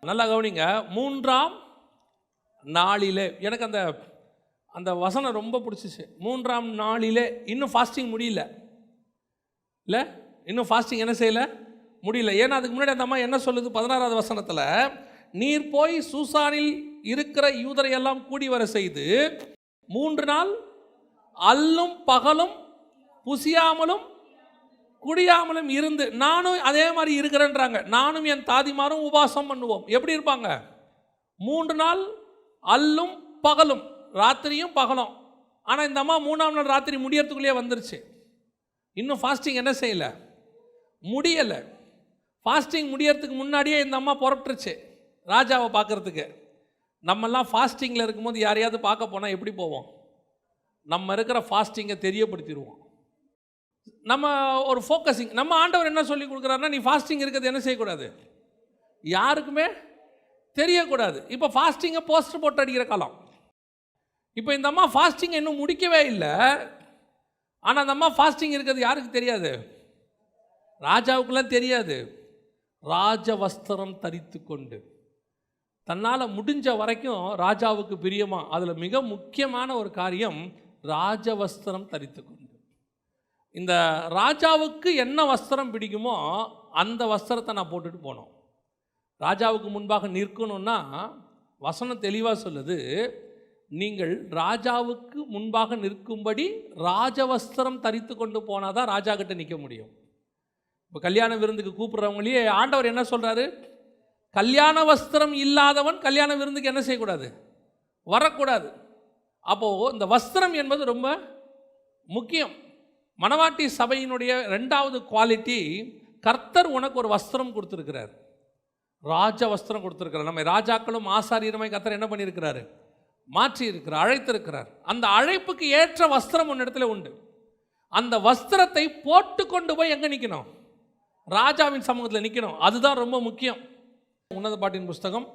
நல்லா கவனிங்க, 3ஆம் நாளிலே. எனக்கு அந்த அந்த வசனம் ரொம்ப பிடிச்சிச்சு. 3ஆம் நாளிலே. இன்னும் ஃபாஸ்டிங் முடியல இல்லை, இன்னும் ஃபாஸ்டிங் என்ன செய்யலை, முடியல. ஏன்னா அதுக்கு முன்னாடி அந்த அம்மா என்ன சொல்லுது 16வது வசனத்தில், நீர் போய் சூசானில் இருக்கிற யூதரையெல்லாம் கூடி வர செய்து 3 நாள் அல்லும் பகலும் புசியாமலும் குடியாமலும் இருந்து, நானும் அதே மாதிரி இருக்கிறேன்றாங்க. நானும் என் தாதிமாரும் உபாசம் பண்ணுவோம். எப்படி இருப்பாங்க? 3 நாள் அல்லும் பகலும், ராத்திரியும் பகலும். ஆனால் இந்த அம்மா 3ஆம் நாள் ராத்திரி முடியறதுக்குள்ளேயே வந்துருச்சு. இன்னும் ஃபாஸ்டிங் என்ன செய்யலை, முடியலை. ஃபாஸ்டிங் முடியறதுக்கு முன்னாடியே இந்த அம்மா புறப்பட்டுருச்சு ராஜாவை பார்க்கறதுக்கு. நம்மெல்லாம் ஃபாஸ்டிங்கில் இருக்கும்போது யாரையாவது பார்க்க போனால் எப்படி போவோம்? நம்ம இருக்கிற ஃபாஸ்டிங்கை தெரியப்படுத்திடுவோம். நம்ம ஒரு ஃபோக்கஸிங். நம்ம ஆண்டவர் என்ன சொல்லி கொடுக்குறாருன்னா, நீ ஃபாஸ்டிங் இருக்கிறது என்ன செய்யக்கூடாது, யாருக்குமே தெரியக்கூடாது. இப்போ ஃபாஸ்டிங்கை போஸ்டர் போட்டு அடிக்கிற காலம். இப்போ இந்த அம்மா ஃபாஸ்டிங்கை இன்னும் முடிக்கவே இல்லை. ஆனால் அந்த அம்மா ஃபாஸ்டிங் இருக்கிறது யாருக்கு தெரியாது? ராஜாவுக்கெல்லாம் தெரியாது. ராஜவஸ்திரம் தரித்து கொண்டு தன்னால் முடிஞ்ச வரைக்கும் ராஜாவுக்கு பிரியமா. அதில் மிக முக்கியமான ஒரு காரியம் ராஜவஸ்திரம் தரித்து கொண்டு. இந்த ராஜாவுக்கு என்ன வஸ்திரம் பிடிக்குமோ அந்த வஸ்திரத்தை நான் போட்டுட்டு போனோம். ராஜாவுக்கு முன்பாக நிற்கணும்னா வசனம் தெளிவாக சொல்லுது, நீங்கள் ராஜாவுக்கு முன்பாக நிற்கும்படி ராஜவஸ்திரம் தரித்து கொண்டு போனால் தான் ராஜா கிட்ட நிற்க முடியும். இப்போ கல்யாண விருந்துக்கு கூப்பிட்றவங்களே ஆண்டவர் என்ன சொல்கிறாரு? கல்யாண வஸ்திரம் இல்லாதவன் கல்யாண விருந்துக்கு என்ன செய்யக்கூடாது, வரக்கூடாது. அப்போது இந்த வஸ்திரம் என்பது ரொம்ப முக்கியம். மணவாட்டி சபையினுடைய 2வது குவாலிட்டி, கர்த்தர் உனக்கு ஒரு வஸ்திரம் கொடுத்துருக்கிறார், ராஜ வஸ்திரம் கொடுத்துருக்கிறார். நம்ம ராஜாக்களும் ஆசாரியருமாய் கர்த்தர் என்ன பண்ணியிருக்கிறாரு, மாற்றி இருக்கிறார், அழைத்திருக்கிறார். அந்த அழைப்புக்கு ஏற்ற வஸ்திரம் உன் இடத்துல உண்டு. அந்த வஸ்திரத்தை போட்டு கொண்டு போய் எங்கே நிற்கணும்? ராஜாவின் சமூகத்தில் நிற்கணும். அதுதான் ரொம்ப முக்கியம். உன்னத பாட்டின் புஸ்தகம்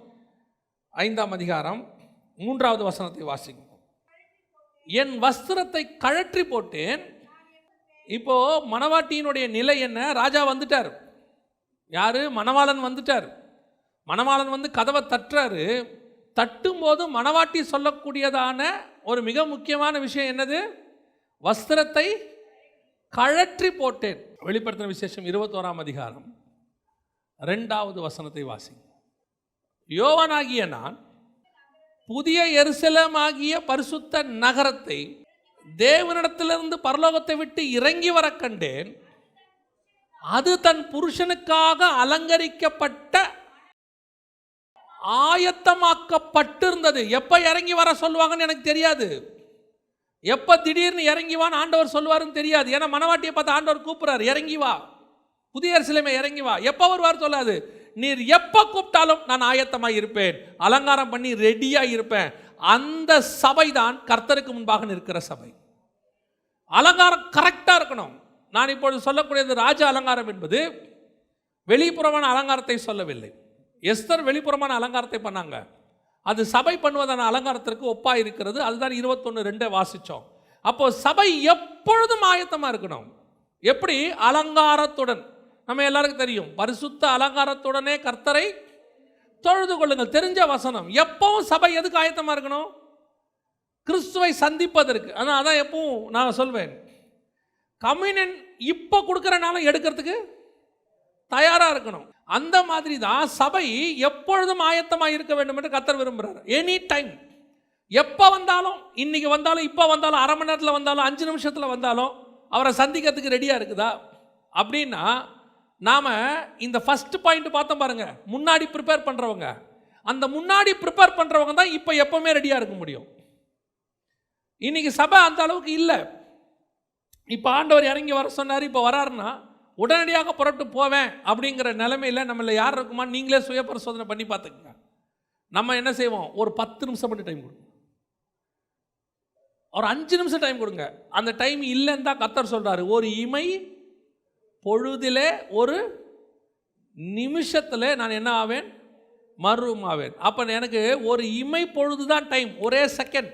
5ஆம் அதிகாரம் 3வது வசனத்தை வாசிக்கும். என் வஸ்திரத்தை கழற்றி போட்டேன். இப்போ மணவாட்டியினுடைய நிலை என்ன? ராஜா வந்துட்டார். யாரு? மணவாளன் வந்துட்டார். மணவாளன் வந்து கதவை தட்டுறாரு. தட்டும்போது மணவாட்டி சொல்லக்கூடியதான ஒரு மிக முக்கியமான விஷயம் என்னது? வஸ்திரத்தை கழற்றி போட்டேன். வெளிப்படுத்தின விசேஷம் 21ஆம் அதிகாரம் 2வது வசனத்தை வாசிங்க. யோவானாகிய நான் புதிய எருசலேம் ஆகிய பரிசுத்த நகரத்தை தேவனிடத்திலிருந்து பரலோகத்தை விட்டு இறங்கி வர கண்டேன். அது தன் புருஷனுக்காக அலங்கரிக்கப்பட்ட ஆயத்தமாக்கப்பட்டிருந்தது. எப்போ இறங்கி வர சொல்லுவாங்கன்னு எனக்கு தெரியாது. எப்போ திடீர்னு இறங்கி வான்னு ஆண்டவர் சொல்லுவாருன்னு தெரியாது. ஏன்னா மணவாட்டியை பார்த்து ஆண்டவர் கூப்பிட்றாரு, இறங்கி வா, புதிய எருசலேமே இறங்கி வா. எப்போ வருவார் சொல்லாது. நீர் எப்போ கூப்பிட்டாலும் நான் ஆயத்தமாக இருப்பேன், அலங்காரம் பண்ணி ரெடியாக இருப்பேன். அந்த சபை தான் கர்த்தருக்கு முன்பாக நிற்கிற சபை. அலங்காரம் கரெக்டாக இருக்கணும். நான் இப்பொழுது சொல்லக்கூடியது ராஜ அலங்காரம் என்பது வெளிப்புறமான அலங்காரத்தை சொல்லவில்லை. எஸ்தர் வெளிப்புறமான அலங்காரத்தை பண்ணாங்க, அது சபை பண்ணுவதான அலங்காரத்திற்கு ஒப்பா இருக்கிறது. அதுதான் 21:2 வாசித்தோம். அப்போ சபை எப்பொழுதும் ஆயத்தமாக இருக்கணும். எப்படி? அலங்காரத்துடன். நம்ம எல்லாருக்கும் தெரியும், பரிசுத்த அலங்காரத்துடனே கர்த்தரை தொழுது கொள்ளுங்கள், தெரிஞ்ச வசனம். எப்பவும் சபை எதுக்கு ஆயத்தமாக இருக்கணும்? கிறிஸ்துவை சந்திப்பதற்கு. ஆனால் அதான் எப்பவும் நான் சொல்வேன், கம்யூனியன் இப்போ கொடுக்குறனால எடுக்கிறதுக்கு தயாராக இருக்கணும். அந்த மாதிரி தான் சபை எப்பொழுதும் ஆயத்தமாக இருக்க வேண்டும் என்று கர்த்தர் விரும்புகிறார். எனி டைம், எப்போ வந்தாலும், இன்னைக்கு வந்தாலும், இப்போ வந்தாலும், அரை மணி நேரத்தில் வந்தாலும், 5 நிமிஷத்தில் வந்தாலும் அவரை சந்திக்கிறதுக்கு ரெடியாக இருக்குதா? அப்படின்னா நாம் இந்த ஃபஸ்ட் பாயிண்ட் பார்த்தோம் பாருங்க, முன்னாடி ப்ரிப்பேர் பண்ணுறவங்க. அந்த முன்னாடி ப்ரிப்பேர் பண்ணுறவங்க தான் இப்போ எப்போவுமே ரெடியாக இருக்க முடியும். இன்னைக்கு சபை அந்த அளவுக்கு இல்லை. இப்போ ஆண்டவர் இறங்கி வர சொன்னார், இப்போ வராருன்னா உடனடியாக புறப்பட்டு போவேன் அப்படிங்கிற நிலைமையில் நம்மள யார் இருக்குமா? நீங்களே சுய பரிசோதனை பண்ணி பார்த்துக்கங்க. நம்ம என்ன செய்வோம்? ஒரு 10 நிமிஷம் மட்டும் டைம் கொடுங்க, ஒரு 5 நிமிஷம் டைம் கொடுங்க. அந்த டைம் இல்லைன்னு தான் கர்த்தர் சொல்கிறாரு. ஒரு இமை பொழுதிலே, ஒரு நிமிஷத்தில் நான் என்ன ஆவேன்? மறுரூபமாவேன். அப்போ எனக்கு ஒரு இமை பொழுது தான் டைம், ஒரே செகண்ட்,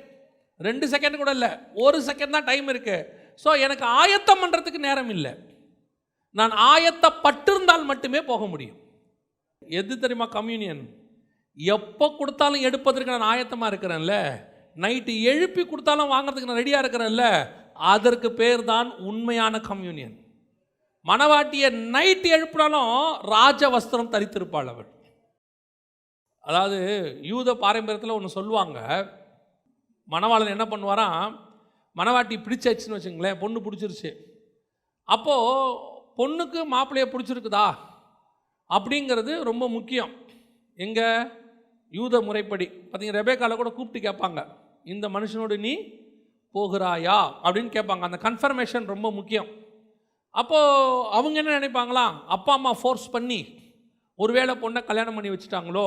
2 செகண்ட் கூட இல்லை, 1 செகண்ட் தான் டைம் இருக்கு. ஸோ எனக்கு ஆயத்தம் பண்ணுறதுக்கு நேரம் இல்லை. நான் ஆயத்தப்பட்டிருந்தால் மட்டுமே போக முடியும். எது தெரியுமா? கம்யூனியன் எப்போ கொடுத்தாலும் எடுப்பதற்கு நான் ஆயத்தமாக இருக்கிறேன்ல, நைட்டு எழுப்பி கொடுத்தாலும் வாங்கிறதுக்கு நான் ரெடியாக இருக்கிறேன்ல, அதற்கு பேர் தான் உண்மையான கம்யூனியன். மணவாட்டியை நைட்டு எழுப்பினாலும் ராஜ வஸ்திரம் தரித்திருப்பாள் அவள். அதாவது யூத பாரம்பரியத்தில் ஒன்று சொல்லுவாங்க, மணவாளன் என்ன பண்ணுவாராம், மணவாட்டி பிடிச்சாச்சுன்னு வச்சுங்களேன், பொண்ணு பிடிச்சிருச்சு, அப்போது பொண்ணுக்கு மாப்பிள்ளையை பிடிச்சிருக்குதா அப்படிங்கிறது ரொம்ப முக்கியம். எங்கே? யூத முறைப்படி பார்த்தீங்க, ரெபேக்கால கூட கூப்பிட்டு கேட்பாங்க, இந்த மனுஷனோடு நீ போகிறாயா அப்படின்னு கேட்பாங்க. அந்த கன்ஃபர்மேஷன் ரொம்ப முக்கியம். அப்போது அவங்க என்ன நினைப்பாங்களாம், அப்பா அம்மா ஃபோர்ஸ் பண்ணி ஒருவேளை பொண்ணை கல்யாணம் பண்ணி வச்சுட்டாங்களோ,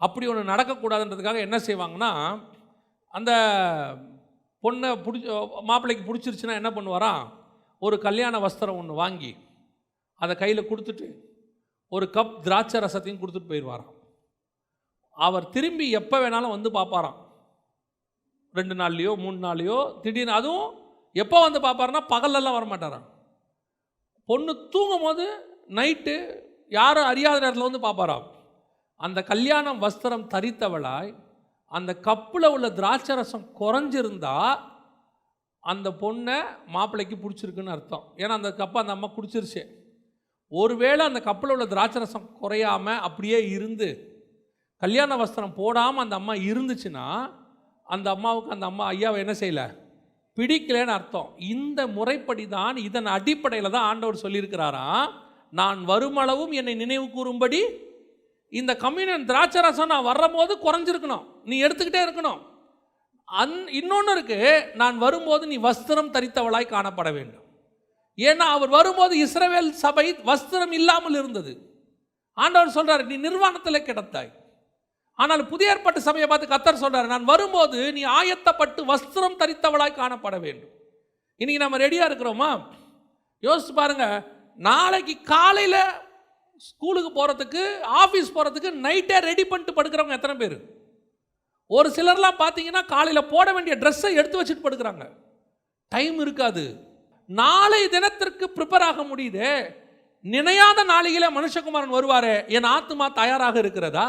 அப்படி ஒன்று நடக்கக்கூடாதுன்றதுக்காக என்ன செய்வாங்கன்னா, அந்த பொண்ணை மாப்பிள்ளைக்கு பிடிச்சிருச்சுன்னா என்ன பண்ணுவாராம், ஒரு கல்யாண வஸ்திரம் ஒன்று வாங்கி அதை கையில் கொடுத்துட்டு ஒரு கப் திராட்சை ரசத்தையும் கொடுத்துட்டு போயிடுவாராம். அவர் திரும்பி எப்போ வேணாலும் வந்து பார்ப்பாராம், 2 நாள்லையோ 3 நாள்லையோ, திடீர்னு. அதுவும் எப்போ வந்து பார்ப்பாருன்னா பகல்லெல்லாம் வரமாட்டாராம். பொண்ணு தூங்கும் போது நைட்டு யாரும் அறியாத நேரத்தில் வந்து பார்ப்பாராம். அந்த கல்யாணம் வஸ்திரம் தரித்தவளாய் அந்த கப்பில் உள்ள திராட்சை ரசம் குறைஞ்சிருந்தா அந்த பொண்ணை மாப்பிள்ளைக்கு பிடிச்சிருக்குன்னு அர்த்தம். ஏன்னா அந்த கப்பை அந்த அம்மா குடிச்சிருச்சு. ஒருவேளை அந்த கப்பில் உள்ள திராட்சை ரசம் குறையாமல் அப்படியே இருந்து கல்யாண வஸ்திரம் போடாமல் அந்த அம்மா இருந்துச்சுன்னா அந்த அம்மாவுக்கு அந்த அம்மா ஐயாவை என்ன செய்யலை, பிடிக்கலன்னு அர்த்தம். இந்த முறைப்படி தான், இதன் அடிப்படையில் தான் ஆண்டவர் சொல்லியிருக்கிறாராம், நான் வருமளவும் என்னை நினைவு கூறும்படி இந்த கம்யூனியன் திராட்சை ரசம் நான் வரும்போது குறைஞ்சிருக்கணும், நீ எடுத்துக்கிட்டே இருக்கணும். இன்னொன்று இருக்கு, நான் வரும்போது நீ வஸ்திரம் தரித்தவளாய் காணப்பட வேண்டும். ஏன்னா அவர் வரும்போது இஸ்ரவேல் சபை வஸ்திரம் இல்லாமல் இருந்தது. ஆண்டவர் சொல்றாரு, நீ நிர்வாணத்தில் கிடந்தாய். ஆனால் புதிய ஏற்பாட்டு சபையை பார்த்து கர்த்தர் சொல்றாரு, நான் வரும்போது நீ ஆயத்தப்பட்டு வஸ்திரம் தரித்தவளாய் காணப்பட வேண்டும். இன்னைக்கு நம்ம ரெடியா இருக்கிறோமா? யோசிச்சு பாருங்க, நாளைக்கு காலையில் ஸ்கூலுக்கு போகிறதுக்கு, ஆஃபீஸ் போகிறதுக்கு நைட்டே ரெடி பண்ணிட்டு படுக்கிறவங்க எத்தனை பேர்? ஒரு சிலர்லாம் பார்த்தீங்கன்னா காலையில் போட வேண்டிய ட்ரெஸ்ஸை எடுத்து வச்சுட்டு படுக்கிறாங்க, டைம் இருக்காது. நாளை தினத்திற்கு ப்ரிப்பேர் ஆக முடியுது. நினையாத நாளிகளே மனுஷகுமாரன் வருவாரே, என் ஆத்துமா தயாராக இருக்கிறதா?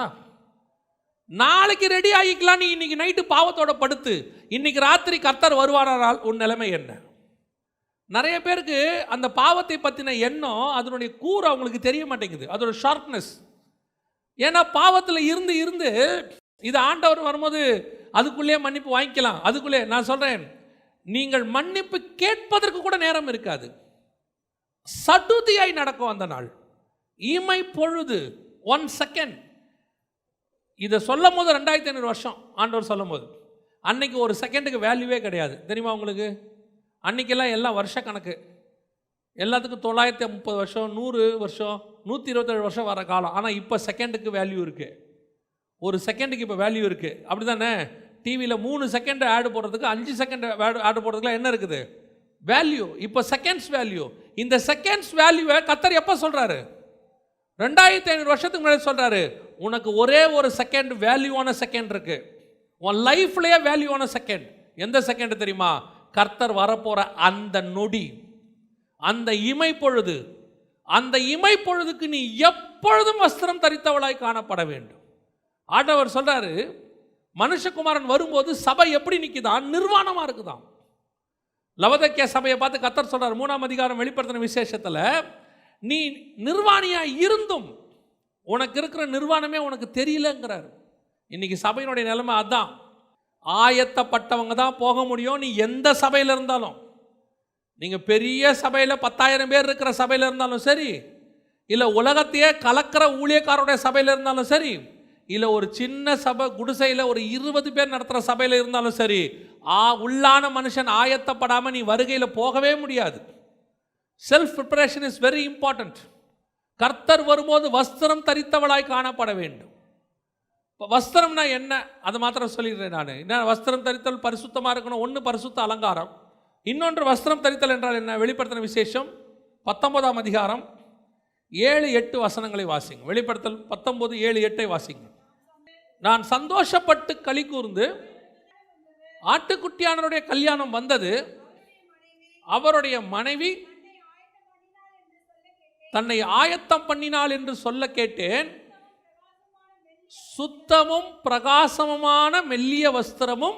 நாளைக்கு ரெடி ஆகிக்கலாம். நீ இன்னைக்கு நைட்டு பாவத்தோட படுத்து இன்னைக்கு ராத்திரி கர்த்தர் வருவாரால் உன் நிலைமை என்ன? நிறைய பேருக்கு அந்த பாவத்தை பற்றின எண்ணம், அதனுடைய கூறு அவங்களுக்கு தெரிய மாட்டேங்குது, அதோட ஷார்ப்னஸ். ஏன்னா பாவத்தில் இருந்து இருந்து இது ஆண்டவர் வரும்போது அதுக்குள்ளே மன்னிப்பு வாங்கிக்கலாம். அதுக்குள்ளே நான் சொல்கிறேன், நீங்கள் மன்னிப்பு கேட்பதற்கு கூட நேரம் இருக்காது. சடுதியாய் நடக்கும் அந்த நாள், இமை பொழுது, 1 செகண்ட். இதை சொல்லும் போது 2500 வருஷம் ஆண்டவர் சொல்லும் போது, அன்னைக்கு ஒரு செகண்டுக்கு வேல்யூவே கிடையாது தெரியுமா உங்களுக்கு? அன்னைக்கெல்லாம் எல்லாம் வருஷ கணக்கு. எல்லாத்துக்கும் 930 வருஷம், 100 வருஷம், 127 வருஷம் வர காலம். ஆனால் இப்போ செகண்டுக்கு வேல்யூ இருக்குது. ஒரு செகண்டுக்கு இப்போ வேல்யூ இருக்குது. அப்படி தானே? டிவியில் 3 செகண்ட் ஆடு போடுறதுக்கு 5 செகண்ட் ஆடு போடுறதுக்குலாம் என்ன இருக்குது? வேல்யூ. இப்போ செகண்ட்ஸ் வேல்யூ. இந்த செகண்ட்ஸ் வேல்யூவை கர்த்தர் எப்போ சொல்கிறாரு? 2500 வருஷத்துக்கு முன்னாடி சொல்கிறாரு. உனக்கு ஒரே ஒரு செகண்ட் வேல்யூவான செகண்ட் இருக்கு. உன் லைஃப்லேயே வேல்யூவான செகண்ட் எந்த செகண்ட் தெரியுமா? கர்த்தர் வரப்போகிற அந்த நொடி, அந்த இமைப்பொழுது. அந்த இமைப்பொழுதுக்கு நீ எப்பொழுதும் வஸ்திரம் தரித்தவளாய் காணப்பட வேண்டும். ஆண்டவர் சொல்றாரு, மனுஷகுமாரன் வரும்போது சபை எப்படி நிற்குதான்? நிர்வாணமாக இருக்குதான். லவோதிக்கேயா சபையை பார்த்து கர்த்தர் சொல்றாரு 3ஆம் அதிகாரம் வெளிப்படுத்தின விசேஷத்தில், நீ நிர்வாணியா இருந்தும் உனக்கு இருக்கிற நிர்வாணமே உனக்கு தெரியலங்கிறார். இன்னைக்கு சபையினுடைய நிலைமை அதான். ஆயத்தப்பட்டவங்க தான் போக முடியும். நீ எந்த சபையில் இருந்தாலும், நீங்கள் பெரிய சபையில் 10,000 பேர் இருக்கிற சபையில் இருந்தாலும் சரி, இல்லை உலகத்தையே கலக்கிற ஊழியக்காரோடைய சபையில் இருந்தாலும் சரி, இல்லை ஒரு சின்ன சபை குடிசையில் ஒரு 20 பேர் நடத்துகிற சபையில் இருந்தாலும் சரி, உள்ளான மனுஷன் ஆயத்தப்படாமல் நீ வருகையில் போகவே முடியாது. Self preparation is very important. கர்த்தர் வரும்போது வஸ்திரம் தரித்தவளாய் காணப்பட வேண்டும். வஸ்திரம்னா என்ன அது மாத்திரம் சொல்லிடுறேன் நான். என்ன வஸ்திரம் தரித்தல்? பரிசுத்தமாக இருக்கணும். ஒன்று பரிசுத்த அலங்காரம், இன்னொன்று வஸ்திரம் தரித்தல் என்றால் என்ன? வெளிப்படுத்தின விசேஷம் 19ஆம் அதிகாரம் 7-8 வசனங்களை வாசிங்க. வெளிப்படுத்தல் 19:7-8 வாசிங்க. நான் சந்தோஷப்பட்டு களி கூர்ந்து, ஆட்டுக்குட்டியானவருடைய கல்யாணம் வந்தது, அவருடைய மனைவி தன்னை ஆயத்தம் பண்ணினாள் என்று சொல்ல கேட்டேன். சுத்தமும் பிரகாசமுமான மெல்லிய வஸ்திரமும்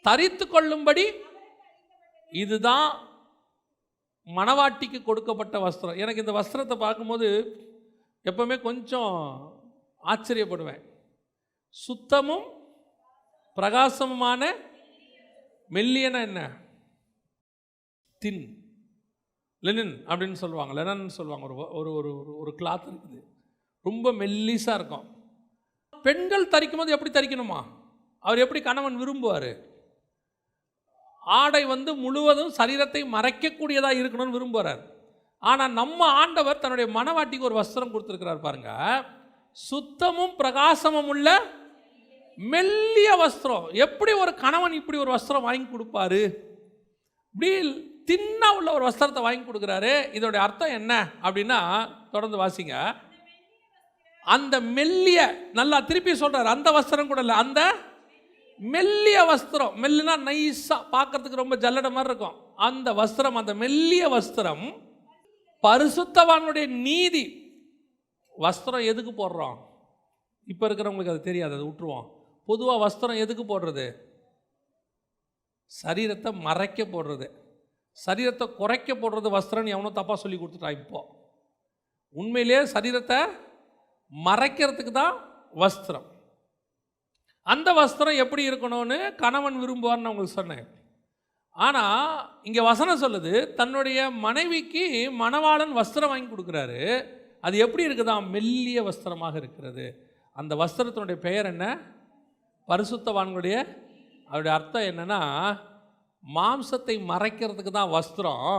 தரித்து கொள்ளும்படி, இதுதான் மணவாட்டிக்கு கொடுக்கப்பட்ட வஸ்திரம். எனக்கு இந்த வஸ்திரத்தை பார்க்கும்போது எப்பவுமே கொஞ்சம் ஆச்சரியப்படுவேன். சுத்தமும் பிரகாசமுமான மெல்லியன என்ன? தின் லெனின் அப்படின்னு சொல்லுவாங்க. லெனன் சொல்லுவாங்க. ஒரு ஒரு ஒரு கிளாத் இருக்குது, ரொம்ப மெல்லிஸாக இருக்கும். பெண்கள் தரிக்கும் போது எப்படி தரிக்கணுமா? அவர் எப்படி கணவன் விரும்புவார்? ஆடை முழுவதும் சரீரத்தை மறைக்கக்கூடியதாக இருக்கணும்னு விரும்புகிறார். ஆனால் நம்ம ஆண்டவர் தன்னுடைய மணவாட்டிக்கு ஒரு வஸ்திரம் கொடுத்துருக்கிறார் பாருங்க. சுத்தமும் பிரகாசமும் உள்ள மெல்லிய வஸ்திரம். எப்படி ஒரு கணவன் இப்படி ஒரு வஸ்திரம் வாங்கி கொடுப்பாரு? இப்படி தின்னா உள்ள ஒரு வஸ்திரத்தை வாங்கி கொடுக்குறாரு. இதோடைய அர்த்தம் என்ன அப்படின்னா, தொடர்ந்து வாசிங்க. அந்த மெல்லிய, நல்லா திருப்பி சொல்றாரு, அந்த வஸ்திரம் கூட இல்லை, அந்த மெல்லிய வஸ்திரம். மெல்லுனா நைஸாக பார்க்கறதுக்கு ரொம்ப ஜல்லட மாதிரி இருக்கும். அந்த வஸ்திரம், அந்த மெல்லிய வஸ்திரம் பரிசுத்தவானுடைய நீதி. வஸ்திரம் எதுக்கு போடுறோம்? இப்போ இருக்கிறவங்களுக்கு அது தெரியாது, அதை விட்டுருவோம். பொதுவாக வஸ்திரம் எதுக்கு போடுறது? சரீரத்தை மறைக்க போடுறது, சரீரத்தை குறைக்க போடுறது வஸ்திரம்னு எவனோ தப்பாக சொல்லி கொடுத்துட்டா. இப்போ உண்மையிலே சரீரத்தை மறைக்கிறதுக்கு தான் வஸ்திரம். அந்த வஸ்திரம் எப்படி இருக்கணும்னு கணவன் விரும்புவார்னு உங்களுக்கு சொன்னேன். ஆனால் இங்கே வசனம் சொல்லுது, தன்னுடைய மனைவிக்கு மணவாளன் வஸ்திரம் வாங்கி கொடுக்குறாரு. அது எப்படி இருக்குதான்? மெல்லிய வஸ்திரமாக இருக்கிறது. அந்த வஸ்திரத்தினுடைய பெயர் என்ன? பரிசுத்தவான்களுடைய. அவருடைய அர்த்தம் என்னன்னா, மாம்சத்தை மறைக்கிறதுக்கு தான் வஸ்திரம்.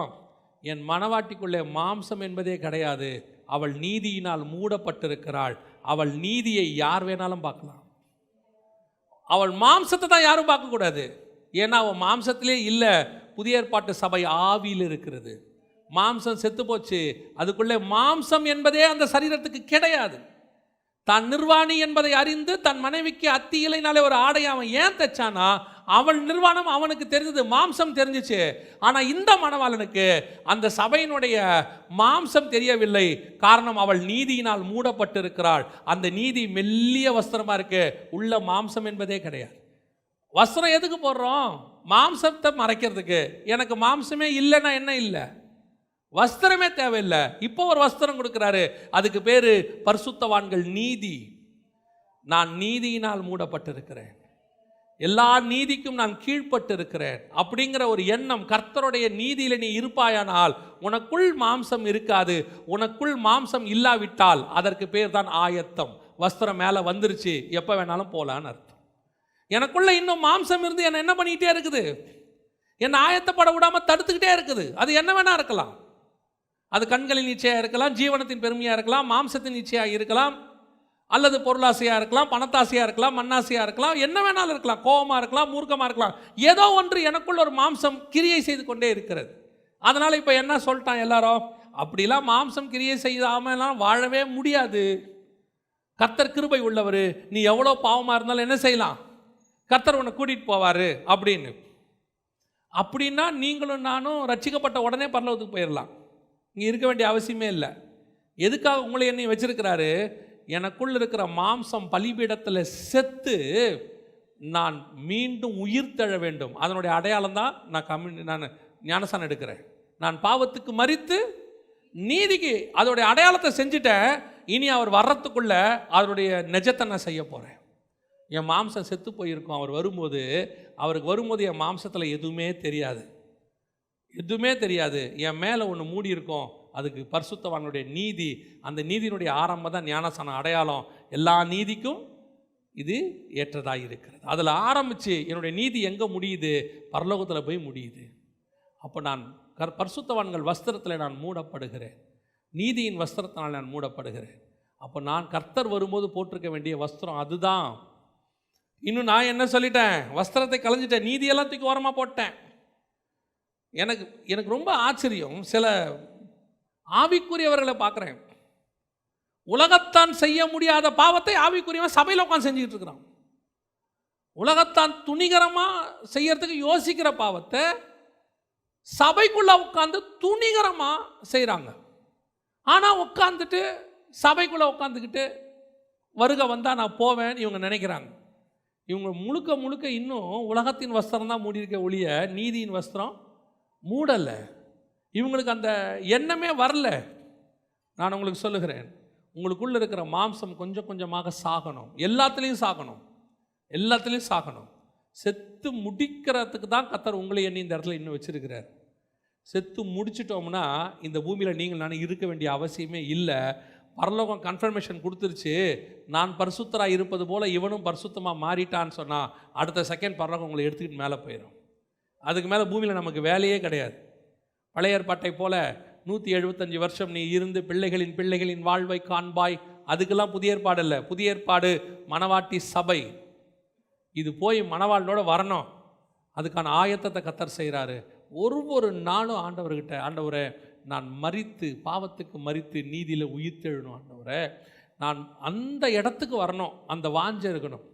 என் மணவாட்டிக்குள்ளே மாம்சம் என்பதே கிடையாது. அவள் நீதியினால் மூடப்பட்டிருக்கிறாள். அவள் நீதியை யார் வேணாலும் பார்க்கலாம். அவள் மாம்சத்தை தான் யாரும் பார்க்கக்கூடாது. ஏன்னா அவள் மாம்சத்திலே இல்லை. புதிய ஏற்பாட்டு சபை ஆவியில் இருக்கிறது. மாம்சம் செத்து போச்சு. அதுக்குள்ளே மாம்சம் என்பதே அந்த சரீரத்துக்கு கிடையாது. தான் நிர்வாணி என்பதை அறிந்து தன் மனைவிக்கு அத்தி இலைனாலே ஒரு ஆடை அவன் ஏன் தைச்சானா, அவள் நிர்வாணம் அவனுக்கு தெரிஞ்சது, மாம்சம் தெரிஞ்சிச்சு. ஆனால் இந்த மணவாளனுக்கு அந்த சபையினுடைய மாம்சம் தெரியவில்லை. காரணம், அவள் நீதியினால் மூடப்பட்டிருக்கிறாள். அந்த நீதி மெல்லிய வஸ்திரமாக இருக்கு, உள்ள மாம்சம் என்பதே கிடையாது. வஸ்திரம் எதுக்கு போடுறோம்? மாம்சத்தை மறைக்கிறதுக்கு. எனக்கு மாம்சமே இல்லைன்னா என்ன இல்லை? வஸ்திரமே தேவையில்லை. இப்போ ஒரு வஸ்திரம் கொடுக்குறாரு, அதுக்கு பேரு பரிசுத்தவான்கள் நீதி. நான் நீதியினால் மூடப்பட்டிருக்கிறேன், எல்லா நீதிக்கும் நான் கீழ்ப்பட்டு இருக்கிறேன் அப்படிங்கிற ஒரு எண்ணம். கர்த்தருடைய நீதியில நீ இருப்பாயானால் உனக்குள் மாம்சம் இருக்காது. உனக்குள் மாம்சம் இல்லாவிட்டால் அதற்கு பேர் தான் ஆயத்தம். வஸ்திரம் மேலே வந்துருச்சு, எப்போ வேணாலும் போலான்னு அர்த்தம். எனக்குள்ள இன்னும் மாம்சம் இருந்து என்னை என்ன பண்ணிக்கிட்டே இருக்குது? என்னை ஆயத்தப்பட விடாமல் தடுத்துக்கிட்டே இருக்குது. அது என்ன வேணா இருக்கலாம். அது கண்களின் இச்சையாக இருக்கலாம், ஜீவனத்தின் பெருமையாக இருக்கலாம், மாம்சத்தின் இச்சையாக இருக்கலாம், அல்லது பொருளாசையாக இருக்கலாம், பணத்தாசையாக இருக்கலாம், மண்ணாசையாக இருக்கலாம், என்ன வேணாலும் இருக்கலாம், கோபமாக இருக்கலாம், மூர்க்கமாக இருக்கலாம். ஏதோ ஒன்று எனக்குள்ள ஒரு மாம்சம் கிரியை செய்து கொண்டே இருக்கிறது. அதனால் இப்போ என்ன சொல்லிட்டான் எல்லாரும், அப்படிலாம் மாம்சம் கிரியை செய்யாமலாம் வாழவே முடியாது. கர்த்தர் கிருபை உள்ளவர், நீ எவ்வளோ பாவமாக இருந்தாலும் என்ன செய்யலாம், கர்த்தர் உன்னை கூட்டிகிட்டு போவார் அப்படின்னு. அப்படின்னா நீங்களும் நானும் ரட்சிக்கப்பட்ட உடனே பரலோகத்துக்கு போயிடலாம், இங்கே இருக்க வேண்டிய அவசியமே இல்லை. எதுக்காக உங்களை என்னை வச்சிருக்கிறாரு, எனக்குள்ள இருக்கிற மாம்சம் பலிபீடத்தில் செத்து நான் மீண்டும் உயிர் தழ வேண்டும். அதனுடைய அடையாளம் தான் நான் ஞானசானம் எடுக்கிறேன். நான் பாவத்துக்கு மரித்து நீதிக்கு அதோடைய அடையாளத்தை செஞ்சுட்டேன். இனி அவர் வர்றதுக்குள்ள அவருடைய நிஜத்தை நான் செய்ய போகிறேன். என் மாம்சம் செத்து போயிருக்கும், அவர் வரும்போது, அவருக்கு வரும்போது என் மாம்சத்தில் எதுவுமே தெரியாது, எதுவுமே தெரியாது. என் மேலே ஒன்று மூடி இருக்கும், அதுக்கு பரிசுத்தவானுடைய நீதி, அந்த நீதியினுடைய ஆரம்பம் தான் ஞானசான அடையாளம். எல்லா நீதிக்கும் இது ஏற்றதாக இருக்கிறது. அதில் ஆரம்பித்து என்னுடைய நீதி எங்கே முடியுது, பரலோகத்தில் போய் முடியுது. அப்போ நான் பரிசுத்தவான்கள் வஸ்திரத்தில் நான் மூடப்படுகிறேன், நீதியின் வஸ்திரத்தினால் நான் மூடப்படுகிறேன். அப்போ நான் கர்த்தர் வரும்போது போட்டிருக்க வேண்டிய வஸ்திரம் அதுதான். இன்னும் நான் என்ன சொல்லிட்டேன், வஸ்திரத்தை கலைஞ்சிட்டேன், நீதியெல்லாம் தூக்கி ஓரமாக போட்டேன். எனக்கு ரொம்ப ஆச்சரியம், சில ஆவிக்குரியவர்களை பார்க்குறேன், உலகத்தான் செய்ய முடியாத பாவத்தை ஆவிக்குரியவன் சபையில் உட்காந்து செஞ்சுக்கிட்டு இருக்கிறான். உலகத்தான் துணிகரமாக செய்யறதுக்கு யோசிக்கிற பாவத்தை சபைக்குள்ள உட்காந்து துணிகரமாக செய்கிறாங்க. ஆனால் உட்காந்துட்டு சபைக்குள்ளே உட்காந்துக்கிட்டு வருகை வந்தால் நான் போவேன் இவங்க நினைக்கிறாங்க. இவங்க முழுக்க முழுக்க இன்னும் உலகத்தின் வஸ்திரம் தான் மூடியிருக்க ஒழிய நீதியின் வஸ்திரம் மூடலை. இவங்களுக்கு அந்த எண்ணமே வரல. நான் உங்களுக்கு சொல்லுகிறேன், உங்களுக்குள்ளே இருக்கிற மாம்சம் கொஞ்சம் கொஞ்சமாக சாகணும், எல்லாத்துலேயும் சாகணும், எல்லாத்துலேயும் சாகணும். செத்து முடிக்கிறதுக்கு தான் கர்த்தர் உங்களை எண்ணி இந்த இடத்துல இன்னும் வச்சிருக்கிறார். செத்து முடிச்சிட்டோம்னா இந்த பூமியில் நீங்கள் நான் இருக்க வேண்டிய அவசியமே இல்லை. பரலோகம் கன்ஃபர்மேஷன் கொடுத்துருச்சு, நான் பரிசுத்தராக இருப்பது போல் இவனும் பரிசுத்தமாக மாறிட்டான்னு சொன்னால் அடுத்த செகண்ட் பரலோகம் உங்களை எடுத்துக்கிட்டு மேலே போயிடும். அதுக்கு மேலே பூமியில் நமக்கு வேலையே கிடையாது. பழைய ஏற்பாட்டை போல் 175 வருஷம் நீ இருந்து பிள்ளைகளின் வாழ்வை காண்பாய், அதுக்கெல்லாம் புதிய ஏற்பாடு இல்லை. புதிய ஏற்பாடு மணவாட்டி சபை, இது போய் மணவாளனோட வரணும். அதுக்கான ஆயத்தத்தை கர்த்தர் செய்கிறாரு. ஒரு நாளும் ஆண்டவர்கிட்ட, ஆண்டவரே நான் மரித்து, பாவத்துக்கு மரித்து நீதியில் உயிர்த்தெழணும் ஆண்டவரே, நான் அந்த இடத்துக்கு வரணும், அந்த வாஞ்சை இருக்கணும்.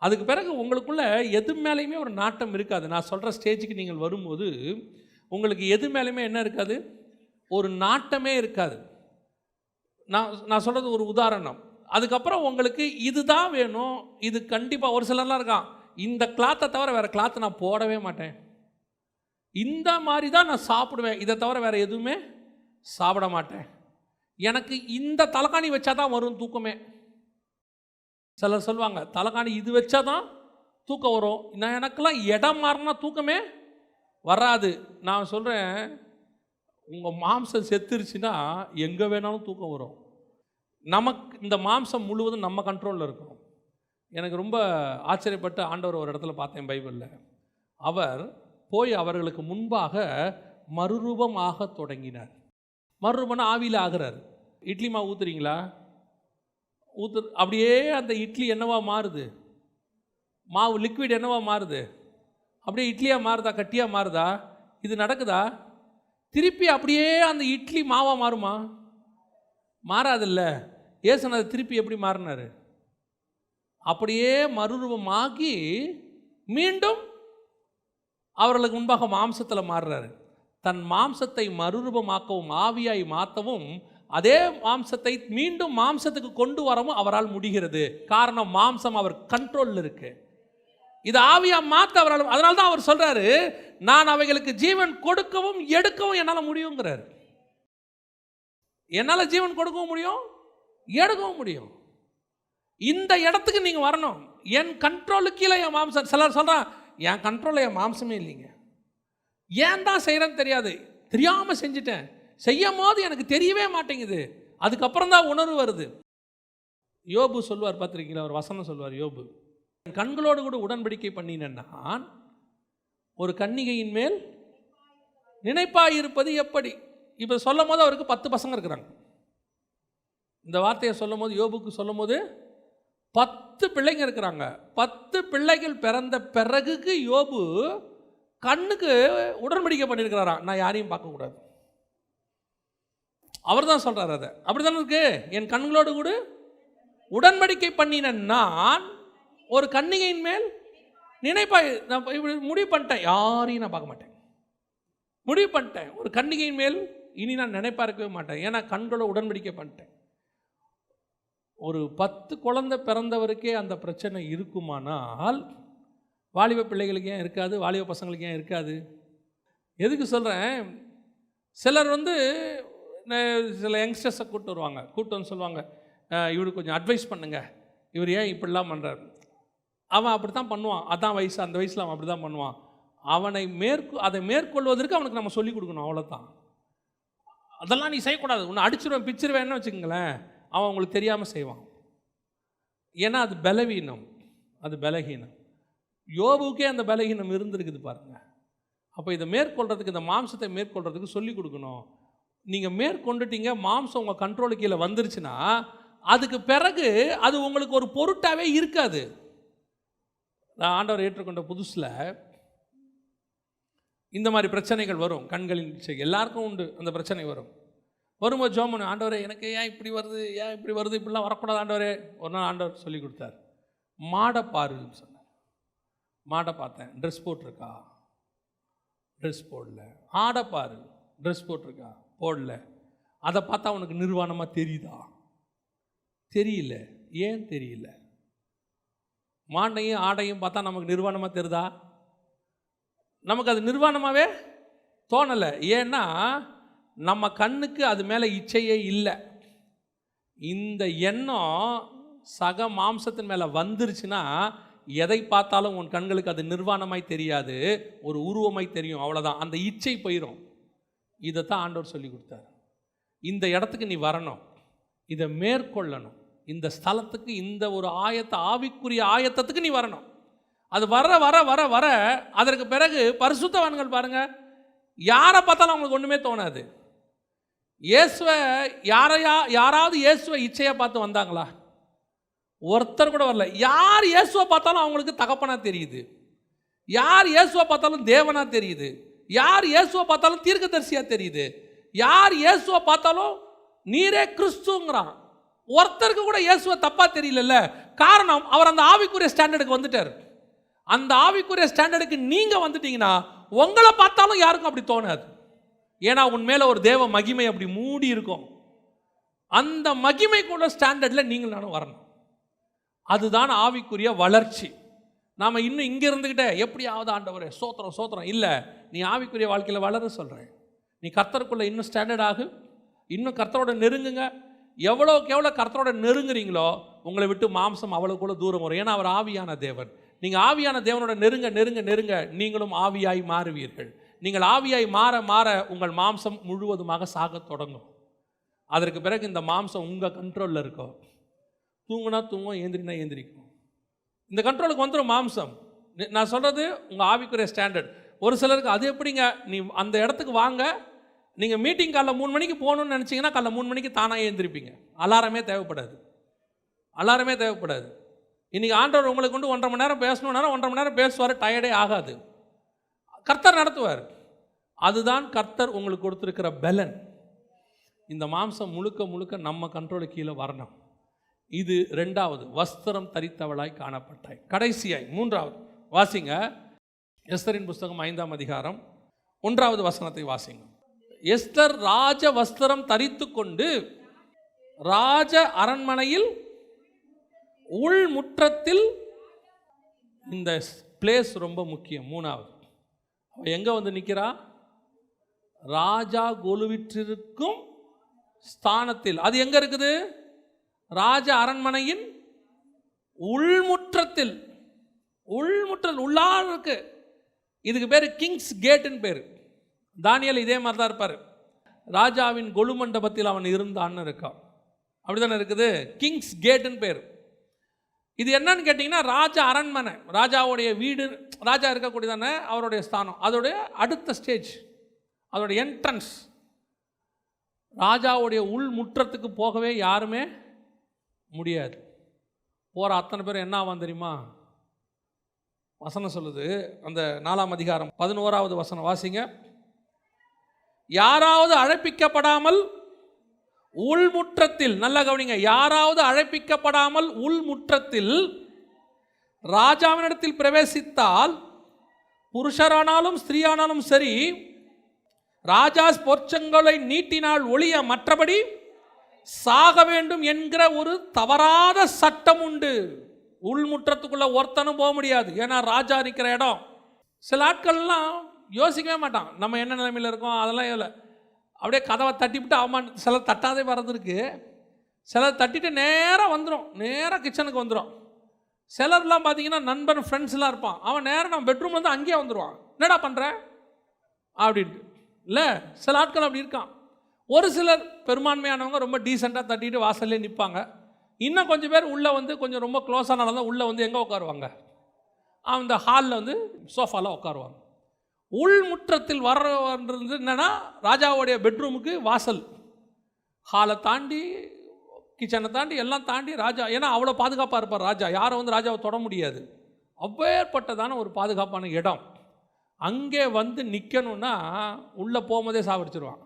அதுக்கு பிறகு உங்களுக்குள்ள எது மேலேயுமே ஒரு நாட்டம் இருக்காது. நான் சொல்கிற ஸ்டேஜுக்கு நீங்கள் வரும்போது உங்களுக்கு எது மேலேயுமே என்ன இருக்காது, ஒரு நாட்டமே இருக்காது. நான் சொல்கிறது ஒரு உதாரணம். அதுக்கப்புறம் உங்களுக்கு இதுதான் வேணும், இது கண்டிப்பாக. ஒரு சிலர்லாம் இருக்கான், இந்த கிளாத்தை தவிர வேறு கிளாத்தை நான் போடவே மாட்டேன், இந்த மாதிரி தான் நான் சாப்பிடுவேன், இதை தவிர வேறு எதுவுமே சாப்பிட மாட்டேன், எனக்கு இந்த தலைகாணி வச்சா தான் வரும் தூக்கமே. சிலர் சொல்லுவாங்க தலைகாணி இது வச்சா தான் தூக்கம் வரும். நான் எனக்கெல்லாம் இடம் மாறினா தூக்கமே வராது. நான் சொல்கிறேன், உங்கள் மாம்சம் செத்துருச்சுன்னா எங்கே வேணாலும் தூக்கம் வரும். நமக்கு இந்த மாம்சம் முழுவதும் நம்ம கண்ட்ரோலில் இருக்கும். எனக்கு ரொம்ப ஆச்சரியப்பட்டு ஆண்டவர் ஒரு இடத்துல பார்த்தேன் பைபிளில், அவர் போய் அவர்களுக்கு முன்பாக மறுரூபமாக தொடங்கினார். மறுரூபம்னா ஆவியில் ஆகிறார். இட்லி மாவு ஊற்றுறீங்களா, அப்படியே அந்த இட்லி என்னவா மாறுது, மாவு லிக்விட் என்னவா மாறுது, அப்படியே இட்லியாக மாறுதா, கட்டியாக மாறுதா, இது நடக்குதா? திருப்பி அப்படியே அந்த இட்லி மாவாக மாறுமா? மாறாதில்ல. ஏசுநாதர் திருப்பி எப்படி மாறினார்? அப்படியே மறுரூபமாகி மீண்டும் அவர்களுக்கு முன்பாக மாம்சத்தில் மாறுறாரு. தன் மாம்சத்தை மறுரூபமாக்கவும் ஆவியாய் மாற்றவும், அதே மாம்சத்தை மீண்டும் மாம்சத்துக்கு கொண்டு வரவும் அவரால் முடிகிறது. காரணம், மாம்சம் அவர் கண்ட்ரோலில் இருக்கு. இது ஆவியா மாற்ற அவரால். அதனால தான் அவர் சொல்றாரு, நான் அவைகளுக்கு ஜீவன் கொடுக்கவும் எடுக்கவும் என்னால் முடியுங்கிறார். என்னால் ஜீவன் கொடுக்கவும் முடியும், எடுக்கவும் முடியும். இந்த இடத்துக்கு நீங்க வரணும். என் கண்ட்ரோலுக்கு கீழே என் மாம்சம். சிலர் சொல்றான், என் கண்ட்ரோலில் என் மாம்சமே இல்லைங்க, ஏன் தான் செய்கிறேன்னு தெரியாது, தெரியாமல் செஞ்சுட்டேன், செய்யும் போது எனக்கு தெரியவே மாட்டேங்குது, அதுக்கப்புறம் தான் உணர்வு வருது. யோபு சொல்வார், பார்த்துருக்கீங்களா, ஒரு வசனம் சொல்வார் யோபு, கண்களோடு கூட உடன்படிக்கை பண்ணினேன் நான், ஒரு கன்னிகையின் மேல் நினைப்பாயிருப்பது எப்படி? இப்போ சொல்லும் போது அவருக்கு 10 பசங்க இருக்கிறாங்க. இந்த வார்த்தையை சொல்லும் போது, யோபுக்கு சொல்லும் போது 10 பிள்ளைங்க இருக்கிறாங்க. 10 பிள்ளைகள் பிறந்த பிறகுக்கு யோபு கண்ணுக்கு உடன்படிக்கை பண்ணியிருக்கிறாராம், நான் யாரையும் பார்க்கக்கூடாது. அவர் தான் சொல்கிறார் அதை. அப்படி தானே இருக்கு. என் கண்களோடு கூட உடன்படிக்கை பண்ணின நான் ஒரு கன்னிகையின் மேல் நினைப்பாய், நான் இப்படி முடிவு பண்ணிட்டேன், யாரையும் நான் பார்க்க மாட்டேன், முடிவு பண்ணிட்டேன், ஒரு கன்னிகையின் மேல் இனி நான் நினைப்பா இருக்கவே மாட்டேன், ஏன்னா கண்களோட உடன்படிக்கை பண்ணிட்டேன். ஒரு 10 குழந்தை பிறந்தவருக்கே அந்த பிரச்சனை இருக்குமானால் வாலிப பிள்ளைகளுக்கு ஏன் இருக்காது, வாலிப பசங்களுக்கு ஏன் இருக்காது? எதுக்கு சொல்கிறேன், சிலர் சில யங்ஸ்டர்ஸை கூப்பிட்டு வருவாங்க, கூப்பிட்டு வந்து சொல்லுவாங்க, இவருக்கு கொஞ்சம் அட்வைஸ் பண்ணுங்க, இவர் ஏன் இப்படிலாம் பண்ணுறார். அவன் அப்படி தான் பண்ணுவான், அதான் வயசு, அந்த வயசில் அவன் அப்படி தான் பண்ணுவான். அதை மேற்கொள்வதற்கு அவனுக்கு நம்ம சொல்லிக் கொடுக்கணும், அவ்வளோதான். அதெல்லாம் நீ செய்யக்கூடாது, உன்னை அடிச்சிருவேன் பிச்சிருவேன்னு வச்சுக்கோங்களேன், அவன் உங்களுக்கு தெரியாமல் செய்வான். ஏன்னா அது பலவீனம், அது பலகீனம். யோபுக்கே அந்த பலகீனம் இருந்திருக்குது பாருங்க. அப்போ இதை மேற்கொள்றதுக்கு, இந்த மாம்சத்தை மேற்கொள்றதுக்கு சொல்லிக் கொடுக்கணும். நீங்கள் மேற்கொண்டுட்டீங்க, மாம்சம் உங்கள் கண்ட்ரோலுக்கு கீழே வந்துருச்சுன்னா அதுக்கு பிறகு அது உங்களுக்கு ஒரு பொருட்டாகவே இருக்காது. நான் ஆண்டவர் ஏற்றுக்கொண்ட புதுசில் இந்த மாதிரி பிரச்சனைகள் வரும், கண்களின் எல்லாருக்கும் உண்டு அந்த பிரச்சனை வரும். வரும்போது ஜோமன், ஆண்டவரே எனக்கு ஏன் இப்படி வருது, ஏன் இப்படி வருது, இப்படிலாம் வரக்கூடாது ஆண்டவரே. ஒரு நாள் ஆண்டவர் சொல்லி கொடுத்தார், மாடை பாருன்னு சொன்னார். மாடை பார்த்தேன், ட்ரெஸ் போட்டிருக்கா, ட்ரெஸ் போடல. ஆடை பாரு, ட்ரெஸ் போட்டிருக்கா, போடல. அதை பார்த்தா உனக்கு நிர்வாணமாக தெரியுதா? தெரியல. ஏன் தெரியல? மாண்டையும் ஆடையும் பார்த்தா நமக்கு நிர்வாணமாக தெரியுதா? நமக்கு அது நிர்வாணமாகவே தோணலை. ஏன்னா நம்ம கண்ணுக்கு அது மேலே இச்சையே இல்லை. இந்த எண்ணம் சக மாம்சத்தின் மேலே வந்துருச்சுன்னா எதை பார்த்தாலும் உன் கண்களுக்கு அது நிர்வாணமாய் தெரியாது, ஒரு உருவமாய் தெரியும், அவ்வளோதான். அந்த இச்சை போயிடும். இதைத்தான் ஆண்டவர் சொல்லி கொடுத்தார். இந்த இடத்துக்கு நீ வரணும், இதை மேற்கொள்ளணும், இந்த ஸ்தலத்துக்கு, இந்த ஒரு ஆவிக்குரிய ஆயத்தத்துக்கு நீ வரணும். அது வர வர வர வர அதற்கு பிறகு பரிசுத்தவான்கள் பாருங்க, யாரை பார்த்தாலும் அவங்களுக்கு ஒன்றுமே தோணாது. இயேசுவை யாராவது இயேசுவை இச்சையை பார்த்து வந்தாங்களா? ஒருத்தர் கூட வரல. யார் இயேசுவை பார்த்தாலும் அவங்களுக்கு தகப்பனா தெரியுது, யார் இயேசுவை பார்த்தாலும் தேவனா தெரியுது, யார் இயேசுவை பார்த்தாலும் தீர்க்கதரிசியா தெரியுது, யார் இயேசுவை பார்த்தாலும் நீரே கிறிஸ்துங்கிறான். ஒருத்தருக்கு கூட இயேசுவை தப்பா தெரியல. காரணம், அவர் அந்த ஆவிக்குரிய ஸ்டாண்டர்டுக்கு வந்துட்டார். அந்த ஆவிக்குரிய ஸ்டாண்டர்டுக்கு நீங்க வந்துட்டீங்கன்னா உங்களை பார்த்தாலும் யாருக்கும் அப்படி தோணாது. ஏன்னா உன் மேல ஒரு தேவ மகிமை அப்படி மூடி இருக்கும். அந்த மகிமைக்குள்ள ஸ்டாண்டர்டில் நீங்கள் நானும் வரணும். அதுதான் ஆவிக்குரிய வளர்ச்சி. நாம் இன்னும் இங்கே இருந்துக்கிட்டே எப்படியாவது ஆண்டவரே சோத்திரம் சோத்திரம் இல்லை. நீ ஆவிக்குரிய வாழ்க்கையில் வளர சொல்கிறேன். நீ கர்த்தருக்குள்ளே இன்னும் ஸ்டாண்டர்ட் ஆகு, இன்னும் கர்த்தரோட நெருங்குங்க. எவ்வளோக்கு எவ்வளோ கர்த்தரோட நெருங்குறீங்களோ உங்களை விட்டு மாம்சம் அவ்வளோக்குள்ள தூரம் வரும். ஏன்னா அவர் ஆவியான தேவன். நீங்கள் ஆவியான தேவனோட நெருங்க நெருங்க நெருங்க நீங்களும் ஆவியாய் மாறுவீர்கள். நீங்கள் ஆவியாய் மாற மாற உங்கள் மாம்சம் முழுவதுமாக சாக தொடங்கும். அதற்கு பிறகு இந்த மாம்சம் உங்கள் கண்ட்ரோலில் இருக்கும். தூங்குனா தூங்கும், ஏந்திரினா ஏந்திரிக்கும். இந்த கண்ட்ரோலுக்கு வந்துடும் மாம்சம். நான் சொல்கிறது உங்கள் ஆவிக்குரிய ஸ்டாண்டர்ட். ஒரு சிலருக்கு அது எப்படிங்க, நீ அந்த இடத்துக்கு வாங்க, நீங்கள் மீட்டிங் காலைல 3 மணிக்கு போகணுன்னு நினச்சிங்கன்னா காலைல 3 மணிக்கு தானாக ஏந்திரிப்பீங்க. அலாரமே தேவைப்படாது, அலாரமே தேவைப்படாது. இன்றைக்கி ஆண்டவர் உங்களை கொண்டு 1.5 மணி நேரம் பேசணுன்னா 1.5 மணி நேரம் பேசுவார், டயர்டே ஆகாது. கர்த்தர் நடத்துவார். அதுதான் கர்த்தர் உங்களுக்கு கொடுத்துருக்கிற பலன். இந்த மாம்சம் முழுக்க முழுக்க நம்ம கண்ட்ரோலுக்கு கீழே வரணும். இது 2வது, வஸ்திரம் தரித்தவளாய் காணப்பட்டாய். கடைசியாய் 3வது வாசிங்க. எஸ்தரின் புஸ்தகம் 5ஆம் அதிகாரம் 1வது வசனத்தை வாசிங்க. எஸ்தர் ராஜ வஸ்திரம் தரித்து கொண்டு ராஜ அரண்மனையில் உள்முற்றத்தில், இந்த பிளேஸ் ரொம்ப முக்கியம். 3வது எங்க வந்து நிற்கிறா? ராஜா கொலுவிற்றிருக்கும் ஸ்தானத்தில். அது எங்க இருக்குது? ராஜ அரண்மனையின் உள்முற்றத்தில். உள்முற்றத்தில் உள்ளார இருக்கு. இதுக்கு பேர் கிங்ஸ் கேட்னு பேர். தானியேல் இதே மாதிரி தான் இருப்பார். ராஜாவின் கொலு மண்டபத்தில் அவன் இருந்தான்னு இருக்கான். அப்படிதானே இருக்குது, கிங்ஸ் கேட்னு பேர். இது என்னன்னு கேட்டிங்கன்னா ராஜா அரண்மனை, ராஜாவுடைய வீடு, ராஜா இருக்கக்கூடியதானே அவருடைய ஸ்தானம், அதோடைய அடுத்த ஸ்டேஜ், அதோடைய என்ட்ரன்ஸ். ராஜாவுடைய உள் முற்றத்துக்கு போகவே யாருமே முடியாது. போகிற அத்தனை பேர் என்ன ஆவான் தெரியுமா? வசனம் சொல்லுது, அந்த 4ஆம் அதிகாரம் 11வது வசனம் வாசிங்க. யாராவது அழைப்பிக்கப்படாமல் உள்முற்றத்தில், நல்ல கவனிங்க, யாராவது அழைப்பிக்கப்படாமல் உள்முற்றத்தில் ராஜாவினிடத்தில் பிரவேசித்தால், புருஷரானாலும் ஸ்திரீயானாலும் சரி, ராஜா பொற்சங்களை நீட்டினால் ஒழிய மற்றபடி சாக வேண்டும் என்கிற ஒரு தவறாத சட்டம் உண்டு. உள்முற்றத்துக்குள்ள ஒருத்தனும் போக முடியாது. ஏன்னா ராஜா இருக்கிற இடம். சில ஆட்கள்லாம் யோசிக்கவே மாட்டான், நம்ம என்ன நிலைமையில் இருக்கோம் அதெல்லாம் இல்லை. அப்படியே கதவை தட்டிவிட்டு அவமான், சில தட்டாதே வரதுருக்கு, சிலர் தட்டிட்டு நேராக வந்துடும், நேராக கிச்சனுக்கு வந்துடும். சிலர்லாம் பார்த்தீங்கன்னா நண்பன் ஃப்ரெண்ட்ஸ்லாம் இருப்பான், அவன் நேராக நம்ம பெட்ரூம்லேருந்து அங்கேயே வந்துடுவான், என்னடா பண்ணுற அப்படின்ட்டு. இல்லை, சில ஆட்கள் அப்படி இருக்கான். ஒரு சிலர் பெரும்பான்மையானவங்க ரொம்ப டீசெண்டாக தட்டிட்டு வாசல்லே நிற்பாங்க. இன்னும் கொஞ்சம் பேர் உள்ளே வந்து கொஞ்சம் ரொம்ப க்ளோஸானால தான் உள்ளே வந்து எங்கே உட்காருவாங்க, அந்த ஹாலில் வந்து சோஃபாவில் உட்காருவாங்க. உள்முற்றத்தில் வர்றது என்னென்னா ராஜாவுடைய பெட்ரூமுக்கு வாசல், ஹாலை தாண்டி கிச்சனை தாண்டி எல்லாம் தாண்டி ராஜா, ஏன்னா அவ்வளோ பாதுகாப்பாக இருப்பார் ராஜா, யாரும் வந்து ராஜாவை தொட முடியாது. அவ்வேற்பட்டதான ஒரு பாதுகாப்பான இடம். அங்கே வந்து நிற்கணும்னா உள்ளே போகும்போதே சாகடிச்சிருவான்,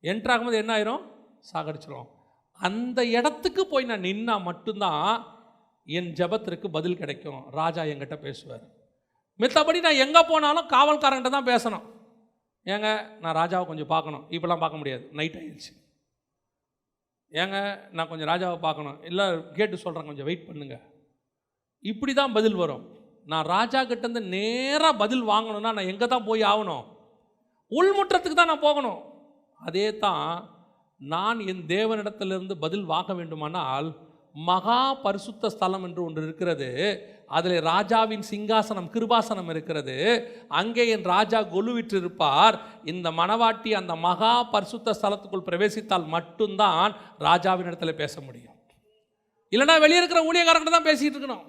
என்ட்ராகும்போது என்ன ஆயிரும், சாகடிச்சிருவான். அந்த இடத்துக்கு போய் நான் நின்னா மட்டும்தான் என் ஜெபத்திற்கு பதில் கிடைக்கும், ராஜா என்கிட்ட பேசுவார். மித்தபடி நான் எங்கே போனாலும் காவல்காரங்கிட்ட தான் பேசணும். ஏங்க நான் ராஜாவை கொஞ்சம் பார்க்கணும், இப்போலாம் பார்க்க முடியாது, நைட் ஆயிடுச்சு. ஏங்க நான் கொஞ்சம் ராஜாவை பார்க்கணும், இல்லை கேட்டு சொல்கிறேன், கொஞ்சம் வெயிட் பண்ணுங்க. இப்படி தான் பதில் வரும். நான் ராஜா கிட்டேருந்து நேராக பதில் வாங்கணும்னா நான் எங்கே தான் போய் ஆகணும், உள்முற்றத்துக்கு தான் நான் போகணும். அதே தான் நான் என் தேவனிடத்திலிருந்து பதில் வாங்க வேண்டுமானால் மகா பரிசுத்த ஸ்தலம் என்று ஒன்று இருக்கிறது. அதில் ராஜாவின் சிங்காசனம், கிருபாசனம் இருக்கிறது. அங்கே என் ராஜா கொலுவிட்டு இருப்பார். இந்த மணவாட்டி அந்த மகா பரிசுத்த ஸ்தலத்துக்குள் பிரவேசித்தால் மட்டும்தான் ராஜாவின் இடத்துல பேச முடியும். இல்லைனா வெளியே இருக்கிற ஊழியக்காரங்கிட்ட தான் பேசிகிட்டு இருக்கணும்,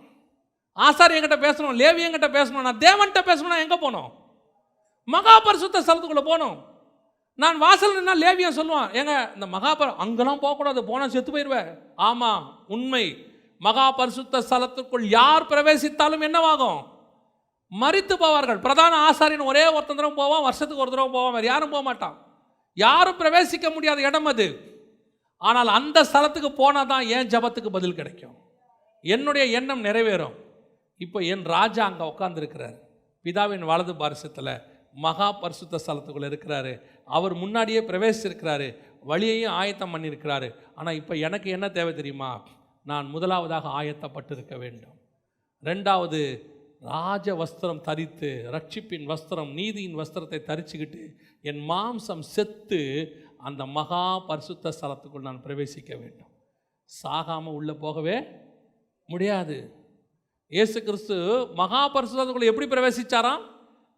ஆசாரியங்கிட்ட பேசணும், லேவியங்கிட்ட பேசணும். நான் தேவன்கிட்ட பேசணும்னா எங்கே போகணும், மகா பரிசுத்த ஸ்தலத்துக்குள்ளே போகணும். நான் வாசல் நின்னா லேவியன் சொல்லுவான், ஏங்க இந்த அங்கெல்லாம் போகக்கூடாது, போனால் செத்து போயிடுவேன். ஆமாம், உண்மை. மகா பரிசுத்த ஸ்தலத்துக்குள் யார் பிரவேசித்தாலும் என்னவாகும், மரித்து போவார்கள். பிரதான ஆசாரியன் ஒரே ஒருத்தன் தடவை போவான், வருஷத்துக்கு ஒரு தடவை போவான், வேறு யாரும் போக மாட்டான். யாரும் பிரவேசிக்க முடியாத இடம் அது. ஆனால் அந்த ஸ்தலத்துக்கு போனால் தான் என் ஜபத்துக்கு பதில் கிடைக்கும், என்னுடைய எண்ணம் நிறைவேறும். இப்போ என் ராஜா அங்கே உட்கார்ந்துருக்கிறார், பிதாவின் வலது பாரிசத்தில் மகா பரிசுத்த ஸ்தலத்துக்குள்ளே இருக்கிறாரு. அவர் முன்னாடியே பிரவேசிச்சிருக்கிறாரு, வழியையும் ஆயத்தம் பண்ணியிருக்கிறாரு. ஆனால் இப்போ எனக்கு என்ன தேவை தெரியுமா, நான் முதலாவதாக ஆயத்தப்பட்டிருக்க வேண்டும். ரெண்டாவது, ராஜ வஸ்திரம் தரித்து, ரட்சிப்பின் வஸ்திரம், நீதியின் வஸ்திரத்தை தரிச்சுக்கிட்டு என் மாம்சம் செத்து அந்த மகா பரிசுத்த ஸ்தலத்துக்குள் நான் பிரவேசிக்க வேண்டும். சாகாமல் உள்ளே போகவே முடியாது. இயேசு கிறிஸ்து மகா பரிசுத்தத்துக்குள்ள எப்படி பிரவேசிச்சாராம்,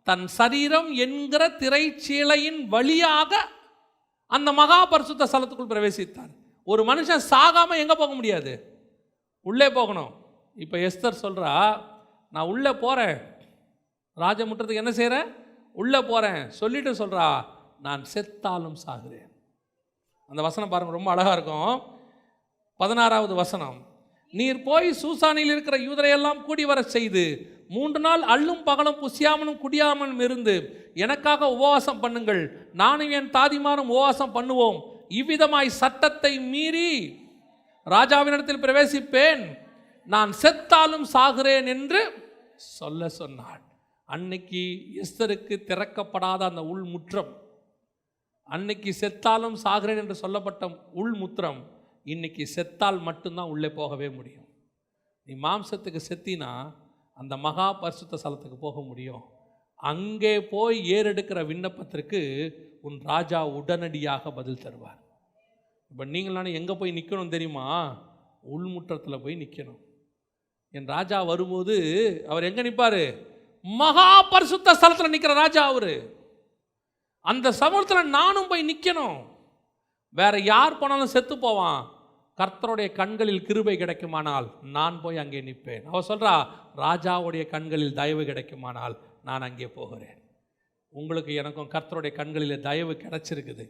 தன் சரீரம் என்கிற திரைச்சீலையின் வழியாக அந்த மகா பரிசுத்த ஸ்தலத்துக்குள் பிரவேசித்தார். ஒரு மனுஷன் சாகாமல் எங்கே போக முடியாது, உள்ளே போகணும். இப்போ எஸ்தர் சொல்கிறா, நான் உள்ளே போகிறேன், ராஜமுற்றத்துக்கு என்ன செய்கிறேன், உள்ளே போகிறேன் சொல்லிட்டு சொல்கிறா, நான் செத்தாலும் சாகிறேன். அந்த வசனம் பாருங்கள், ரொம்ப அழகாக இருக்கும். 16வது வசனம், நீர் போய் சூசானில் இருக்கிற யூதரையெல்லாம் கூடி வர செய்து 3 நாள் அள்ளும் பகலும் புசியாமலும் குடியாமலும் இருந்து எனக்காக உபவாசம் பண்ணுங்கள், நானும் என் தாதிமாரும் உபவாசம் பண்ணுவோம். இவ்விதமாய் சட்டத்தை மீறி ராஜாவினிடத்தில் பிரவேசிப்பேன், நான் செத்தாலும் சாகிறேன் என்று சொல்ல சொன்னாள். அன்னைக்கு எஸ்தருக்கு திறக்கப்படாத அந்த உள்முற்றம், அன்னைக்கு செத்தாலும் சாகிறேன் என்று சொல்லப்பட்ட உள்முத்திரம், இன்னைக்கு செத்தால் மட்டும்தான் உள்ளே போகவே முடியும். நீ மாம்சத்துக்கு செத்தினா அந்த மகா பரிசுத்த ஸ்தலத்துக்கு போக முடியும். அங்கே போய் ஏறெடுக்கிற விண்ணப்பத்திற்கு உன் ராஜா உடனடியாக பதில் தருவார். இப்போ நீங்களான எங்கே போய் நிற்கணும் தெரியுமா, உள்முற்றத்தில் போய் நிற்கணும். என் ராஜா வரும்போது அவர் எங்கே நிற்பார், மகா பரிசுத்த ஸ்தலத்தில் நிற்கிற ராஜா அவர். அந்த சமூகத்தில் நானும் போய் நிற்கணும். வேற யார் போனாலும் செத்து போவான், கர்த்தருடைய கண்களில் கிருபை கிடைக்குமானால் நான் போய் அங்கே நிற்பேன். அவர் சொல்கிறா, ராஜாவுடைய கண்களில் தயவு கிடைக்குமானால் நான் அங்கே போகிறேன். உங்களுக்கு எனக்கும் கர்த்தருடைய கண்களில் தயவு கிடைச்சிருக்குது.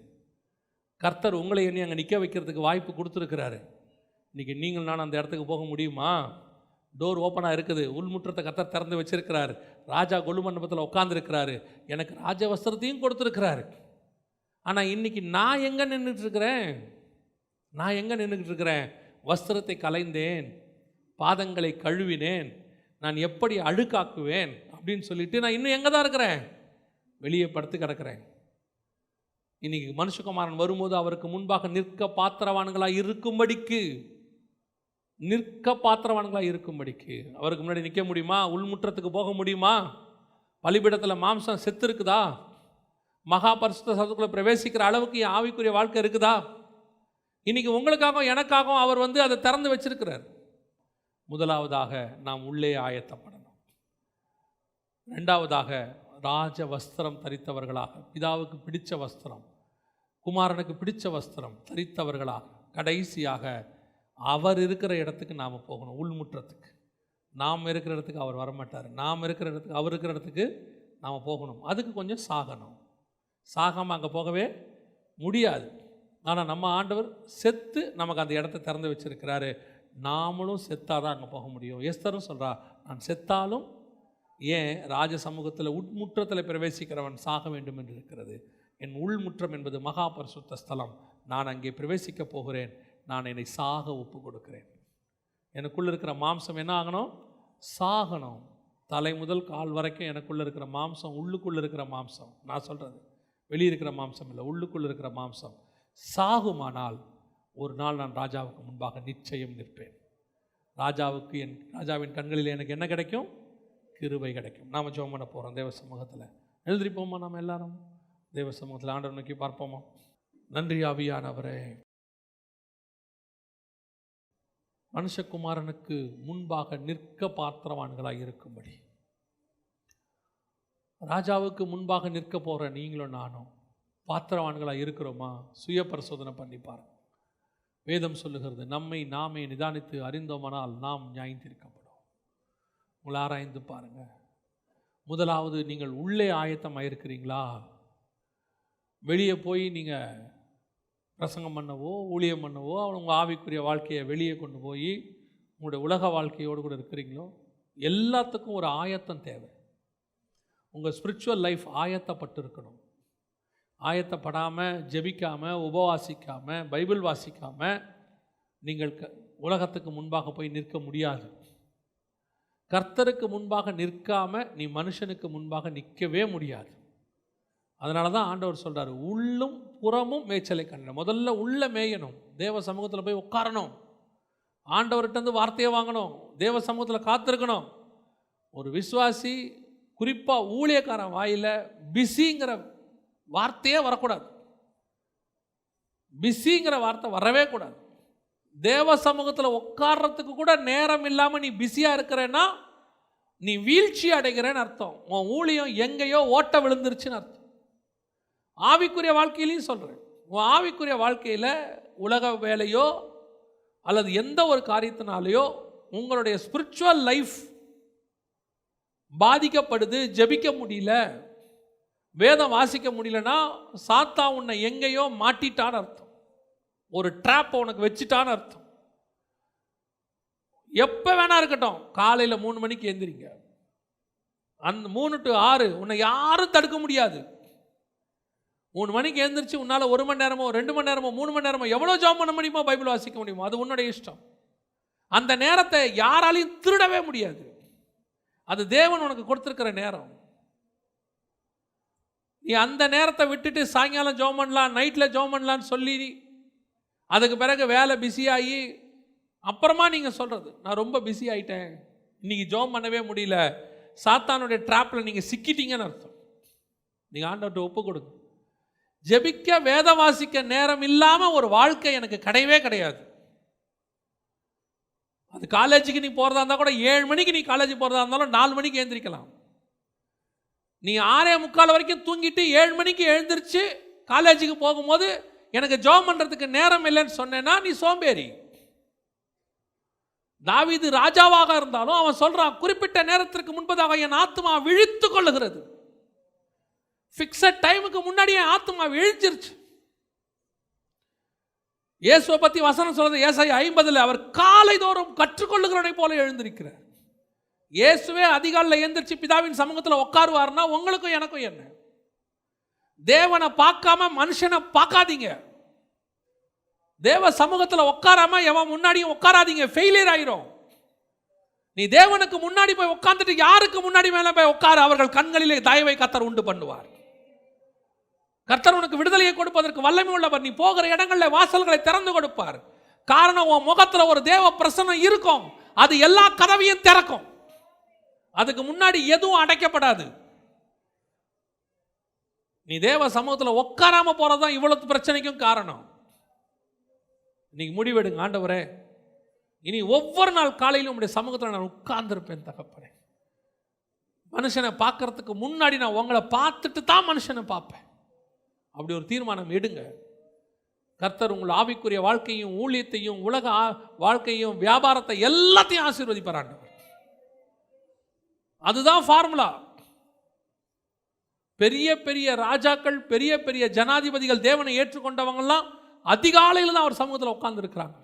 கர்த்தர் உங்களை எண்ணி அங்கே நிற்க வைக்கிறதுக்கு வாய்ப்பு கொடுத்துருக்கிறாரு. இன்றைக்கி நீங்கள் நான் அந்த இடத்துக்கு போக முடியுமா? டோர் ஓப்பனாக இருக்குது. உள்முற்றத்தை கர்த்தர் திறந்து வச்சிருக்கிறாரு. ராஜா கொலு மண்டபத்தில் உட்காந்துருக்கிறாரு. எனக்கு ராஜ வஸ்திரத்தையும் கொடுத்துருக்கிறாரு. ஆனால் இன்றைக்கி நான் எங்கே நின்றுட்டுருக்கிறேன்? நான் எங்கே நின்றுக்கிட்டு இருக்கிறேன்? வஸ்திரத்தை கலைந்தேன், பாதங்களை கழுவினேன், நான் எப்படி அழுக்காக்குவேன் அப்படின்னு சொல்லிட்டு நான் இன்னும் எங்கே தான் இருக்கிறேன்? வெளியே படுத்து கிடக்கிறேன். இன்னைக்கு மனுஷகுமாரன் வரும்போது அவருக்கு முன்பாக நிற்க பாத்திரவான்களாக இருக்கும்படிக்கு அவருக்கு முன்னாடி நிற்க முடியுமா? உள்முற்றத்துக்கு போக முடியுமா? பலிபீடத்தில் மாம்சம் செத்து இருக்குதா? மகா பரிசுத்த ஸ்தலத்துக்குள்ள பிரவேசிக்கிற அளவுக்கு என் ஆவிக்குரிய வாழ்க்கை இருக்குதா? இன்னைக்கு உங்களுக்காகவும் எனக்காகவும் அவர் அதை திறந்து வச்சிருக்கிறார். முதலாவதாக நாம் உள்ளே ஆயத்தப்படணும். ரெண்டாவதாக ராஜ வஸ்திரம் தரித்தவர்களாக, பிதாவுக்கு பிடிச்ச வஸ்திரம், குமாரனுக்கு பிடிச்ச வஸ்திரம் தரித்தவர்களாக, கடைசியாக அவர் இருக்கிற இடத்துக்கு நாம் போகணும். உள்முற்றத்துக்கு. நாம் இருக்கிற இடத்துக்கு அவர் வரமாட்டார். நாம் இருக்கிற இடத்துக்கு அவர் இருக்கிற இடத்துக்கு நாம் போகணும். அதுக்கு கொஞ்சம் சாகணும். சாகாமல் அங்கே போகவே முடியாது. ஆனால் நம்ம ஆண்டவர் செத்து நமக்கு அந்த இடத்த திறந்து வச்சிருக்கிறாரு. நாமளும் செத்தாதான் அங்கே போக முடியும். எஸ்தரும் சொல்கிறா, நான் செத்தாலும் ஏன் ராஜ சமூகத்தில் உட்முற்றத்தில் பிரவேசிக்கிறவன் சாக வேண்டும் என்று இருக்கிறது. என் உள்முற்றம் என்பது மகா பரிசுத்த ஸ்தலம். நான் அங்கே பிரவேசிக்க போகிறேன். நான் என்னை சாக ஒப்பு கொடுக்கிறேன். எனக்குள்ளே இருக்கிற மாம்சம் என்ன ஆகணும்? சாகணும். தலை முதல் கால் வரைக்கும் எனக்குள்ளே இருக்கிற மாம்சம், உள்ளுக்குள்ளே இருக்கிற மாம்சம், நான் சொல்கிறது வெளியிருக்கிற மாம்சம் இல்லை, உள்ளுக்குள்ளே இருக்கிற மாம்சம் சாகுமானால் ஒரு நாள் நான் ராஜாவுக்கு முன்பாக நிச்சயம் நிற்பேன். ராஜாவின் கண்களில் எனக்கு என்ன கிடைக்கும்? கிருபை கிடைக்கும். நாம் ஜெபம் பண்ண போகிறோம். தேவ சமூகத்தில் எழுந்திருப்போமா? நாம் எல்லாரும் தேவ சமூகத்தில் ஆண்டவர் நோக்கி பார்ப்போமா? நன்றி ஆவியானவரே, மனுஷகுமாரனுக்கு முன்பாக நிற்க பாத்திரவான்களாக இருக்கும்படி, ராஜாவுக்கு முன்பாக நிற்க போகிற நீங்களும் நானும் பாத்திரவான்களாக இருக்கிறோமா? சுய பரிசோதனை பண்ணி பாருங்க. வேதம் சொல்லுகிறது, நம்மை நாமே நிதானித்து அறிந்தோமானால் நாம் நியாயந்தீர்க்கப்படும். உங்களை ஆராய்ந்து பாருங்க. முதலாவது, நீங்கள் உள்ளே ஆயத்தமாக இருக்கிறீங்களா? வெளியே போய் நீங்கள் பிரசங்கம் பண்ணவோ ஊழியம் பண்ணவோ உங்கள் ஆவிக்குரிய வாழ்க்கையை வெளியே கொண்டு போய் உங்களுடைய உலக வாழ்க்கையோடு கூட இருக்கிறீங்களோ? எல்லாத்துக்கும் ஒரு ஆயத்தம் தேவை. உங்கள் ஸ்பிரிச்சுவல் லைஃப் ஆயத்தப்பட்டு இருக்கணும். ஆயத்தப்படாமல், ஜெபிக்காமல், உபவாசிக்காமல், பைபிள் வாசிக்காமல் நீங்கள் உலகத்துக்கு முன்பாக போய் நிற்க முடியாது. கர்த்தருக்கு முன்பாக நிற்காமல் நீ மனுஷனுக்கு முன்பாக நிற்கவே முடியாது. அதனால தான் ஆண்டவர் சொல்கிறார், உள்ளும் புறமும் மேய்ச்சலை கண்ட. முதல்ல உள்ள மேயணும். தேவ சமூகத்தில் போய் உட்காரணும். ஆண்டவர்கிட்ட வார்த்தையை வாங்கணும். தேவ சமூகத்தில் காத்திருக்கணும். ஒரு விசுவாசி, குறிப்பாக ஊழியக்காரன் வாயில் பிஸிங்கிற வார்த்தையே வரக்கூடாது. பிஸிங்கிற வார்த்தை வரவே கூடாது. தேவ சமூகத்தில் உட்கார்றதுக்கு கூட நேரம் இல்லாமல் நீ பிஸியாக இருக்கிறேன்னா நீ வீழ்ச்சி அடைகிறேன்னு அர்த்தம். உன் ஊழியம் எங்கேயோ ஓட்ட விழுந்துருச்சுன்னு அர்த்தம். ஆவிக்குரிய வாழ்க்கையிலையும் சொல்கிறேன். உன் ஆவிக்குரிய வாழ்க்கையில் உலக வேலையோ அல்லது எந்த ஒரு காரியத்தினாலேயோ உங்களுடைய ஸ்பிரிச்சுவல் லைஃப் பாதிக்கப்படுது, ஜெபிக்க முடியல, வேதம் வாசிக்க முடியலன்னா சாத்தா உன்னை எங்கேயோ மாட்டிட்டான்னு அர்த்தம். ஒரு ட்ராப் உனக்கு வச்சுட்டான்னு அர்த்தம். எப்போ வேணா இருக்கட்டும், காலையில் 3 மணிக்கு எந்திரிங்க. அந்த 3 to 6 உன்னை யாரும் தடுக்க முடியாது. 3 மணிக்கு எழுந்திரிச்சு உன்னால் 1 மணி நேரமோ 2 மணி நேரமோ 3 மணி நேரமோ எவ்வளோ ஜாப் பண்ண முடியுமோ, பைபிள் வாசிக்க முடியுமோ, அது உன்னுடைய இஷ்டம். அந்த நேரத்தை யாராலையும் திருடவே முடியாது. அது தேவன் உனக்கு கொடுத்துருக்கிற நேரம். நீ அந்த நேரத்தை விட்டுட்டு சாயங்காலம் ஜாப் பண்ணலாம், நைட்டில் ஜாப் பண்ணலான்னு சொல்லி அதுக்கு பிறகு வேலை பிஸியாகி அப்புறமா நீங்கள் சொல்கிறது, நான் ரொம்ப பிஸி ஆகிட்டேன், இன்றைக்கி ஜாப் பண்ணவே முடியல, சாத்தானுடைய ட்ராப்பில் நீங்கள் சிக்கிட்டீங்கன்னு அர்த்தம். நீங்கள் ஆண்டவர்கிட்ட ஒப்பு கொடுங்க. ஜெபிக்க, வேத வாசிக்க நேரம் இல்லாமல் ஒரு வாழ்க்கை எனக்கு கிடையவே கிடையாது. அது காலேஜுக்கு நீ போகிறதா இருந்தால் கூட 7 மணிக்கு நீ காலேஜ் போகிறதா இருந்தாலும் 4 மணிக்கு எழுந்திரிக்கலாம். நீ 6:45 வரைக்கும் தூங்கிட்டு 7 மணிக்கு எழுந்திரிச்சு காலேஜுக்கு போகும்போது எனக்கு ஜாப் பண்ணுறதுக்கு நேரம் இல்லைன்னு சொன்னேன்னா நீ சோம்பேறி. தாவீது ராஜாவாக இருந்தாலும் அவன் சொல்றான், குறிப்பிட்ட நேரத்திற்கு முன்பதாக என் ஆத்மா விழித்து கொள்ளுகிறது. ஃபிக்ஸட் டைமுக்கு முன்னாடியே ஆத்மா விழிச்சிருச்சு. இயேசுவை பற்றி வசனம் சொல்றது ஏசாயா 50 அவர் காலை தோறும் கற்றுக்கொள்ளுகிறவனை போல எழுந்திருக்கிறார். இயேசுவே அதிகாலையில் எழுந்திரிச்சு பிதாவின் சமூகத்தில் உட்காருவார்னா உங்களுக்கும் எனக்கும் என்ன? தேவனை பார்க்காம மனுஷனை பார்க்காதீங்க. தேவ சமூகத்தில் உட்காராம எவன் முன்னாடியும் உட்காராதீங்க, ஃபெயிலியர் ஆயிரும். நீ தேவனுக்கு முன்னாடி போய் உட்கார்ந்துட்டு யாருக்கு முன்னாடி மேல போய் உட்காரு, அவர்கள் கண்களிலே தயவை கர்த்தர் உண்டு பண்ணுவார். கர்த்தர் உனக்கு விடுதலையை கொடுப்பதற்கு வல்லமை உள்ளவர். நீ போகிற இடங்களில் வாசல்களை திறந்து கொடுப்பார். காரணம், உன் முகத்துல ஒரு தேவ பிரசன்னம் இருக்கும். அது எல்லா கதவையும் திறக்கும். அதுக்கு முன்னாடி எதுவும் அடைக்கப்படாது. நீ தேவ சமூகத்தில் உட்காராம போறதுதான் இவ்வளவு பிரச்சனைக்கும் காரணம். இன்னைக்கு முடிவெடுங்க, ஆண்டவரே இனி ஒவ்வொரு நாள் காலையிலும் உங்களுடைய சமூகத்தில் நான் உட்கார்ந்துருப்பேன் தகப்பனே. மனுஷனை பார்க்கறதுக்கு முன்னாடி நான் உங்களை பார்த்துட்டு தான் மனுஷனை பார்ப்பேன். அப்படி ஒரு தீர்மானம் எடுங்க. கர்த்தர் உங்கள் ஆவிக்குரிய வாழ்க்கையும் ஊழியத்தையும் உலக வாழ்க்கையும் வியாபாரத்தை எல்லாத்தையும் ஆசீர்வதிப்பார் ஆண்டவர். அதுதான் ஃபார்முலா. பெரிய பெரிய ராஜாக்கள், பெரிய பெரிய ஜனாதிபதிகள், தேவனை ஏற்றுக்கொண்டவங்கெல்லாம் அதிகாலையில் தான் அவர் சமூகத்தில் உட்கார்ந்து இருக்கிறாங்க.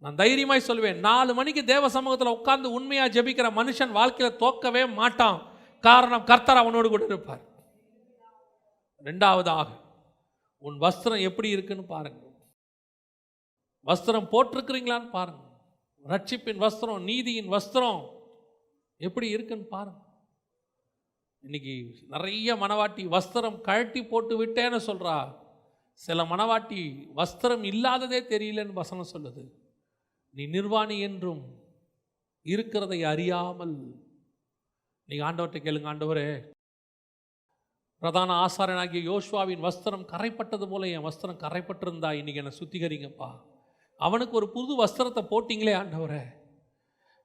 நான் தைரியமாய் சொல்வேன், 4 மணிக்கு தேவ சமூகத்தில் உட்கார்ந்து உண்மையா ஜெபிக்கிற மனுஷன் வாழ்க்கையில தோக்கவே மாட்டான். காரணம், கர்த்தர் அவனோடு கூட இருப்பார். 2வது, உன் வஸ்திரம் எப்படி இருக்குன்னு பாருங்க. வஸ்திரம் போட்டிருக்கிறீங்களான்னு பாருங்க. ரட்சிப்பின் வஸ்திரம், நீதியின் வஸ்திரம் எப்படி இருக்குன்னு பாருங்க. இன்னைக்கு நிறைய மனவாட்டி வஸ்திரம் கழட்டி போட்டு விட்டேன்னு சொல்றா. சில மனவாட்டி வஸ்திரம் இல்லாததே தெரியலன்னு வசனம் சொல்லுது. நீ நிர்வாணி என்றும் இருக்கிறதை அறியாமல். நீங்க ஆண்டவர்கிட்ட கேளுங்க, ஆண்டவரே பிரதான ஆசாரியனாகிய யோசுவாவின் வஸ்திரம் கரைப்பட்டது போல என் வஸ்திரம் கரைப்பட்டிருந்தா இன்னைக்கு என்னை சுத்திகரிங்கப்பா. அவனுக்கு ஒரு புது வஸ்திரத்தை போட்டிங்களே ஆண்டவரே.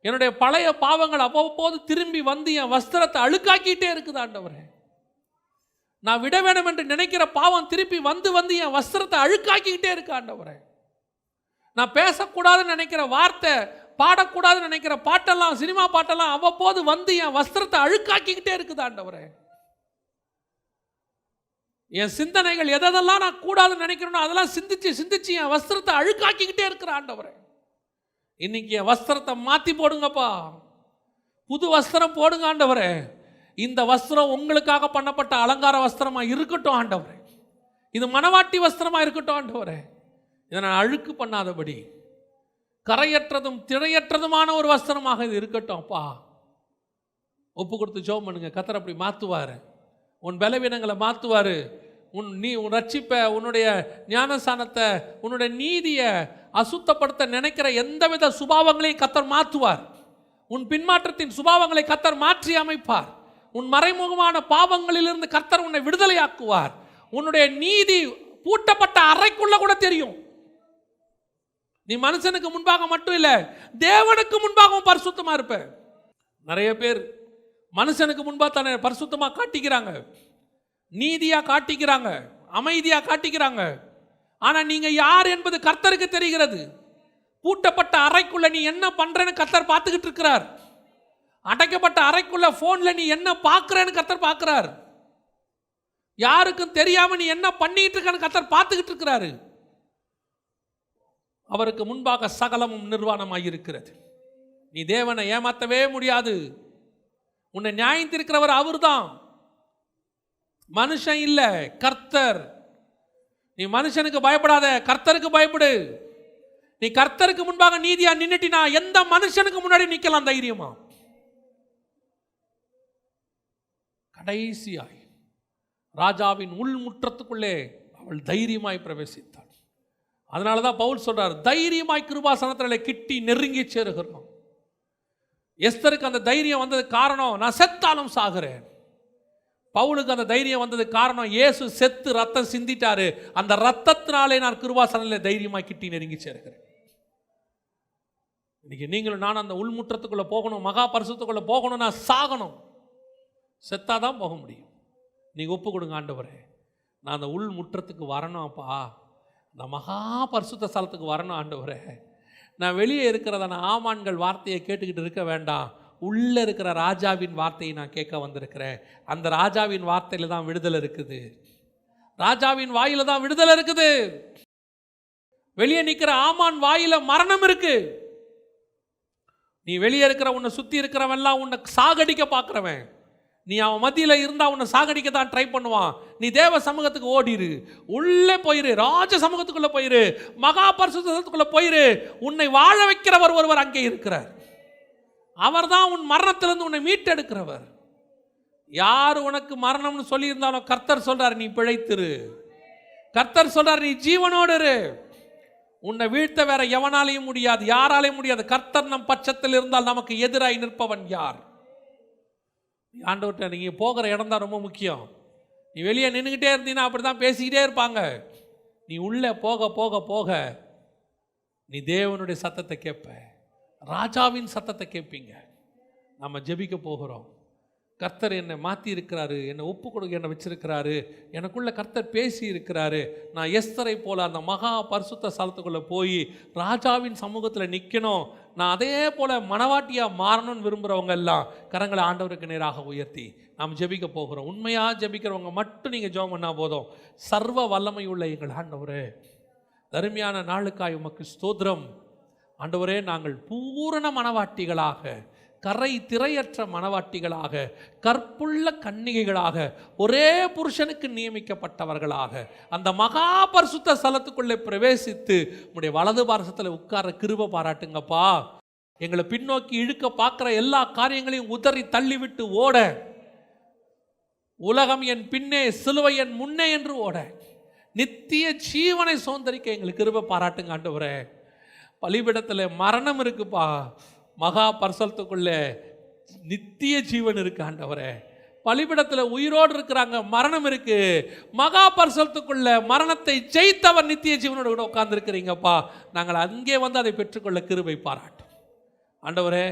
என்னுடைய பழைய பாவங்கள் அவ்வப்போது திரும்பி வந்து என் வஸ்திரத்தை அழுக்காக்கிட்டே இருக்குது ஆண்டவரே. நான் விட வேணும் என்று நினைக்கிற பாவம் திருப்பி வந்து வந்து என் வஸ்திரத்தை அழுக்காக்கிக்கிட்டே இருக்கு ஆண்டவரே. நான் பேசக்கூடாதுன்னு நினைக்கிற வார்த்தை, பாடக்கூடாதுன்னு நினைக்கிற பாட்டெல்லாம், சினிமா பாட்டெல்லாம் அவ்வப்போது வந்து என் வஸ்திரத்தை அழுக்காக்கிக்கிட்டே இருக்குது ஆண்டவரே. என் சிந்தனைகள் எதெல்லாம் நான் கூடாதுன்னு நினைக்கிறேனோ அதெல்லாம் சிந்திச்சு சிந்திச்சு என் வஸ்திரத்தை அழுக்காக்கிக்கிட்டே இருக்கிற ஆண்டவரே. இன்னைக்கு என் வஸ்திரத்தை மாற்றி போடுங்கப்பா. புது வஸ்திரம் போடுங்க ஆண்டவரே. இந்த வஸ்திரம் உங்களுக்காக பண்ணப்பட்ட அலங்கார வஸ்திரமா இருக்கட்டும் ஆண்டவரே. இது மனவாட்டி வஸ்திரமா இருக்கட்டும் ஆண்டவரே. இதை நான் அழுக்கு பண்ணாதபடி கரையற்றதும் திரையற்றதுமான ஒரு வஸ்திரமாக இது இருக்கட்டும் அப்பா. ஒப்பு கொடுத்து ஜெபம் பண்ணுங்க. கர்த்தர் அப்படி மாற்றுவார். உன் பலவீனங்களை மாற்றுவார். உன் ரட்சிப்ப, உன்னுடைய ஞானஸ்தானத்தை, உன்னுடைய நீதியை அசுத்தப்படுத்த நினைக்கிற எந்தவித சுபாவங்களையும் கர்த்தர் மாற்றுவார். உன் பின்மாற்றத்தின் சுபாவங்களை கர்த்தர் மாற்றி அமைப்பார். உன் மறைமுகமான பாவங்களிலிருந்து கர்த்தர் உன்னை விடுதலையாக்குவார். உன்னுடைய நீதி பூட்டப்பட்ட அறைக்குள்ள கூட தெரியும். நீ மனுஷனுக்கு முன்பாக மட்டும் இல்லை, தேவனுக்கு முன்பாகவும் பரிசுத்தமா இருப்ப. நிறைய பேர் மனுஷனுக்கு முன்பாக தானே பரிசுத்தமா காட்டிக்கிறாங்க, நீதியா காட்டிக்கிறாங்க, அமைதியா காட்டிக்கிறாங்க. ஆனா நீங்க யார் என்பது கர்த்தருக்கு தெரிகிறது. பூட்டப்பட்ட அறைக்குள்ள நீ என்ன பண்றேன்னு கர்த்தர் பார்த்துக்கிட்டு இருக்கிறார். அடைக்கப்பட்ட அறைக்குள்ள போன்ல நீ என்ன பார்க்கிறேன்னு கர்த்தர் பார்க்கிறார். யாருக்கும் தெரியாம நீ என்ன பண்ணிட்டு இருக்கன்னு கர்த்தர் பார்த்துக்கிட்டு இருக்கிறாரு. அவருக்கு முன்பாக சகலமும் நிர்வாணமாய் இருக்கிறது. நீ தேவனை ஏமாத்தவே முடியாது. உன்னை நியாயம் தீர்க்கிறவர் அவர்தான், மனுஷன் இல்ல, கர்த்தர். நீ மனுஷனுக்கு பயப்படாத, கர்த்தருக்கு பயப்படு. நீ கர்த்தருக்கு முன்பாக நீதியா நின்னுட்டினா எந்த மனுஷனுக்கு முன்னாடி நிக்கலாம் தைரியமா. கடைசியாய் ராஜாவின் உள்முற்றத்துக்குள்ளே அவள் தைரியமாய் பிரவேசித்தாள். அதனாலதான் பவுல் சொல்றார், தைரியமாய் கிருபாசனத்திலே கிட்டி நெருங்கி சேருகிறோம். எஸ்தருக்கு அந்த தைரியம் வந்தது காரணம், நான் செத்தாலும் சாகிறேன். பவுலுக்கு அந்த தைரியம் வந்தது காரணம், இயேசு செத்து ரத்தம் சிந்திட்டாரு. அந்த ரத்தத்தினாலே நான் கிருபாசனத்திலே தைரியமாய் கிட்டி நெருங்கி சேருகிறேன். இன்னைக்கு நீங்களும் நான் அந்த உள்முற்றத்துக்குள்ள போகணும், மகா பரிசுத்துக்குள்ள போகணும். நான் சாகணும், செத்தாதான் போக முடியும். நீங்க ஒப்பு கொடுங்க, ஆண்டவரே நான் அந்த உள்முற்றத்துக்கு வரணும் அப்பா, இந்த மகா பரிசுத்த ஸ்தலத்துக்கு வரணும் ஆண்டவரே. நான் வெளியே இருக்கிறதான ஆமான்கள் வார்த்தையை கேட்டுக்கிட்டு இருக்க வேண்டாம். உள்ளே இருக்கிற ராஜாவின் வார்த்தையை நான் கேட்க வந்திருக்கிறேன். அந்த ராஜாவின் வார்த்தையில் தான் விடுதலை இருக்குது. ராஜாவின் வாயில தான் விடுதலை இருக்குது. வெளியே நிற்கிற ஆமான் வாயில மரணம் இருக்கு. நீ வெளியே இருக்கிற உன்னை சுற்றி இருக்கிறவெல்லாம் உன்னை சாகடிக்க பார்க்குறவன். நீ அவன் மத்தியில் இருந்தால் உன்னை சாகடிக்க தான் ட்ரை பண்ணுவான். நீ தேவ சமூகத்துக்கு ஓடிரு, உள்ளே போயிரு, ராஜ சமூகத்துக்குள்ளே போயிரு, மகா பரிசுத்தத்துக்குள்ளே போயிரு. உன்னை வாழ வைக்கிறவர் ஒருவர் அங்கே இருக்கிறார். அவர் தான் உன் மரணத்திலிருந்து உன்னை மீட்டெடுக்கிறவர். யார் உனக்கு மரணம்னு சொல்லியிருந்தாலும் கர்த்தர் சொல்றார் நீ பிழைத்திரு. கர்த்தர் சொல்றார் நீ ஜீவனோடு இரு. உன்னை வீழ்த்த வேற எவனாலையும் முடியாது, யாராலையும் முடியாது. கர்த்தர் நம் பட்சத்தில் இருந்தால் நமக்கு எதிராய் நிற்பவன் யார்? ஆண்டவர்கிட்ட நீங்கள் போகிற இடம் தான் ரொம்ப முக்கியம். நீ வெளியே நின்றுக்கிட்டே இருந்தீங்கன்னா அப்படி தான் பேசிக்கிட்டே இருப்பாங்க. நீ உள்ளே போக போக போக நீ தேவனுடைய சத்தத்தை கேட்ப, ராஜாவின் சத்தத்தை கேட்பீங்க. நம்ம ஜெபிக்க போகிறோம். கர்த்தர் என்னை மாற்றி இருக்கிறாரு, என்னை ஒப்பு கொடுக்க என்னை வச்சிருக்கிறாரு, எனக்குள்ள கர்த்தர் பேசி இருக்கிறாரு. நான் எஸ்தரை போல் அந்த மகா பரிசுத்த ஸ்தலத்துக்குள்ளே போய் ராஜாவின் சமூகத்தில் நிற்கணும். நான் அதே போல் மனவாட்டியாக மாறணும்னு விரும்புகிறவங்க எல்லாம் கரங்களை ஆண்டவருக்கு நேராக உயர்த்தி நாம் ஜெபிக்க போகிறோம். உண்மையாக ஜெபிக்கிறவங்க மட்டும் நீங்கள் ஜெபம் பண்ணால் போதும். சர்வ வல்லமை உள்ள எங்கள் ஆண்டவரே, தருமையான நாளுக்காய் உமக்கு ஸ்தோத்திரம். ஆண்டவரே, நாங்கள் பூரண மனவாட்டிகளாக, கரை திரையற்ற மனவாட்டிகளாக, கற்புள்ள கன்னிகைகளாக, ஒரே புருஷனுக்கு நியமிக்கப்பட்டவர்களாக அந்த மகா பரிசுத்த ஸ்தலத்துக்குள்ளே பிரவேசித்து உம்முடைய வலது பாரசத்தில் உட்கார கிருபை பாராட்டுங்கப்பா. எங்களை பின்னோக்கி இழுக்க பார்க்குற எல்லா காரியங்களையும் உதறி தள்ளிவிட்டு ஓட, உலகம் என் பின்னே சிலுவை என் முன்னே என்று ஓட, நித்திய ஜீவனை சுதந்தரிக்க எங்களுக்கு கிருபை பாராட்டுங்க ஆண்டவரே. பலிபீடத்தில் மரணம் இருக்குப்பா, மகா பரிசுத்தத்துக்குள்ளே நித்திய ஜீவன் இருக்கு ஆண்டவரே. பலிபீடத்தில் உயிரோடு இருக்கிறாங்க, மரணம் இருக்கு. மகா பரிசுத்தத்துக்குள்ள மரணத்தை ஜெயித்தவர் நித்திய ஜீவனோடு கூட உட்கார்ந்துருக்கிறீங்கப்பா. நாங்கள் அங்கே வந்து அதை பெற்றுக்கொள்ள கிருபை பாராட்டும் ஆண்டவரே.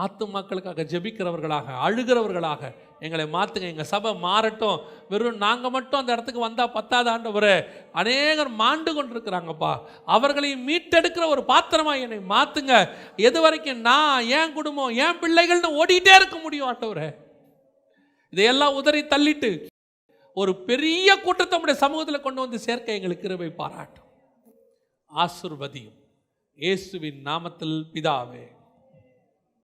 ஆத்துமாக்களுக்காக ஜெபிக்கிறவர்களாக, அழுகிறவர்களாக எங்களை மாற்றுங்க. எங்கள் சபை மாறட்டும். வெறும் நாங்கள் மட்டும் அந்த இடத்துக்கு வந்தால் பத்தாது ஆண்டவரே. அநேகர் மாண்டு கொண்டிருக்கிறாங்கப்பா. அவர்களையும் மீட்டெடுக்கிற ஒரு பாத்திரமாக என்னை மாற்றுங்க. எது வரைக்கும் நான், என் குடும்பம், என் பிள்ளைகள்னு ஓடிக்கிட்டே இருக்க முடியும் ஆண்டவரே? இதையெல்லாம் உதறி தள்ளிட்டு ஒரு பெரிய கூட்டத்தை நம்முடைய சமூகத்தில் கொண்டு வந்து சேர்க்க எங்களுக்கு கிருபை பாராட்டும். ஆசீர்வதியும் இயேசுவின் நாமத்தில் பிதாவே.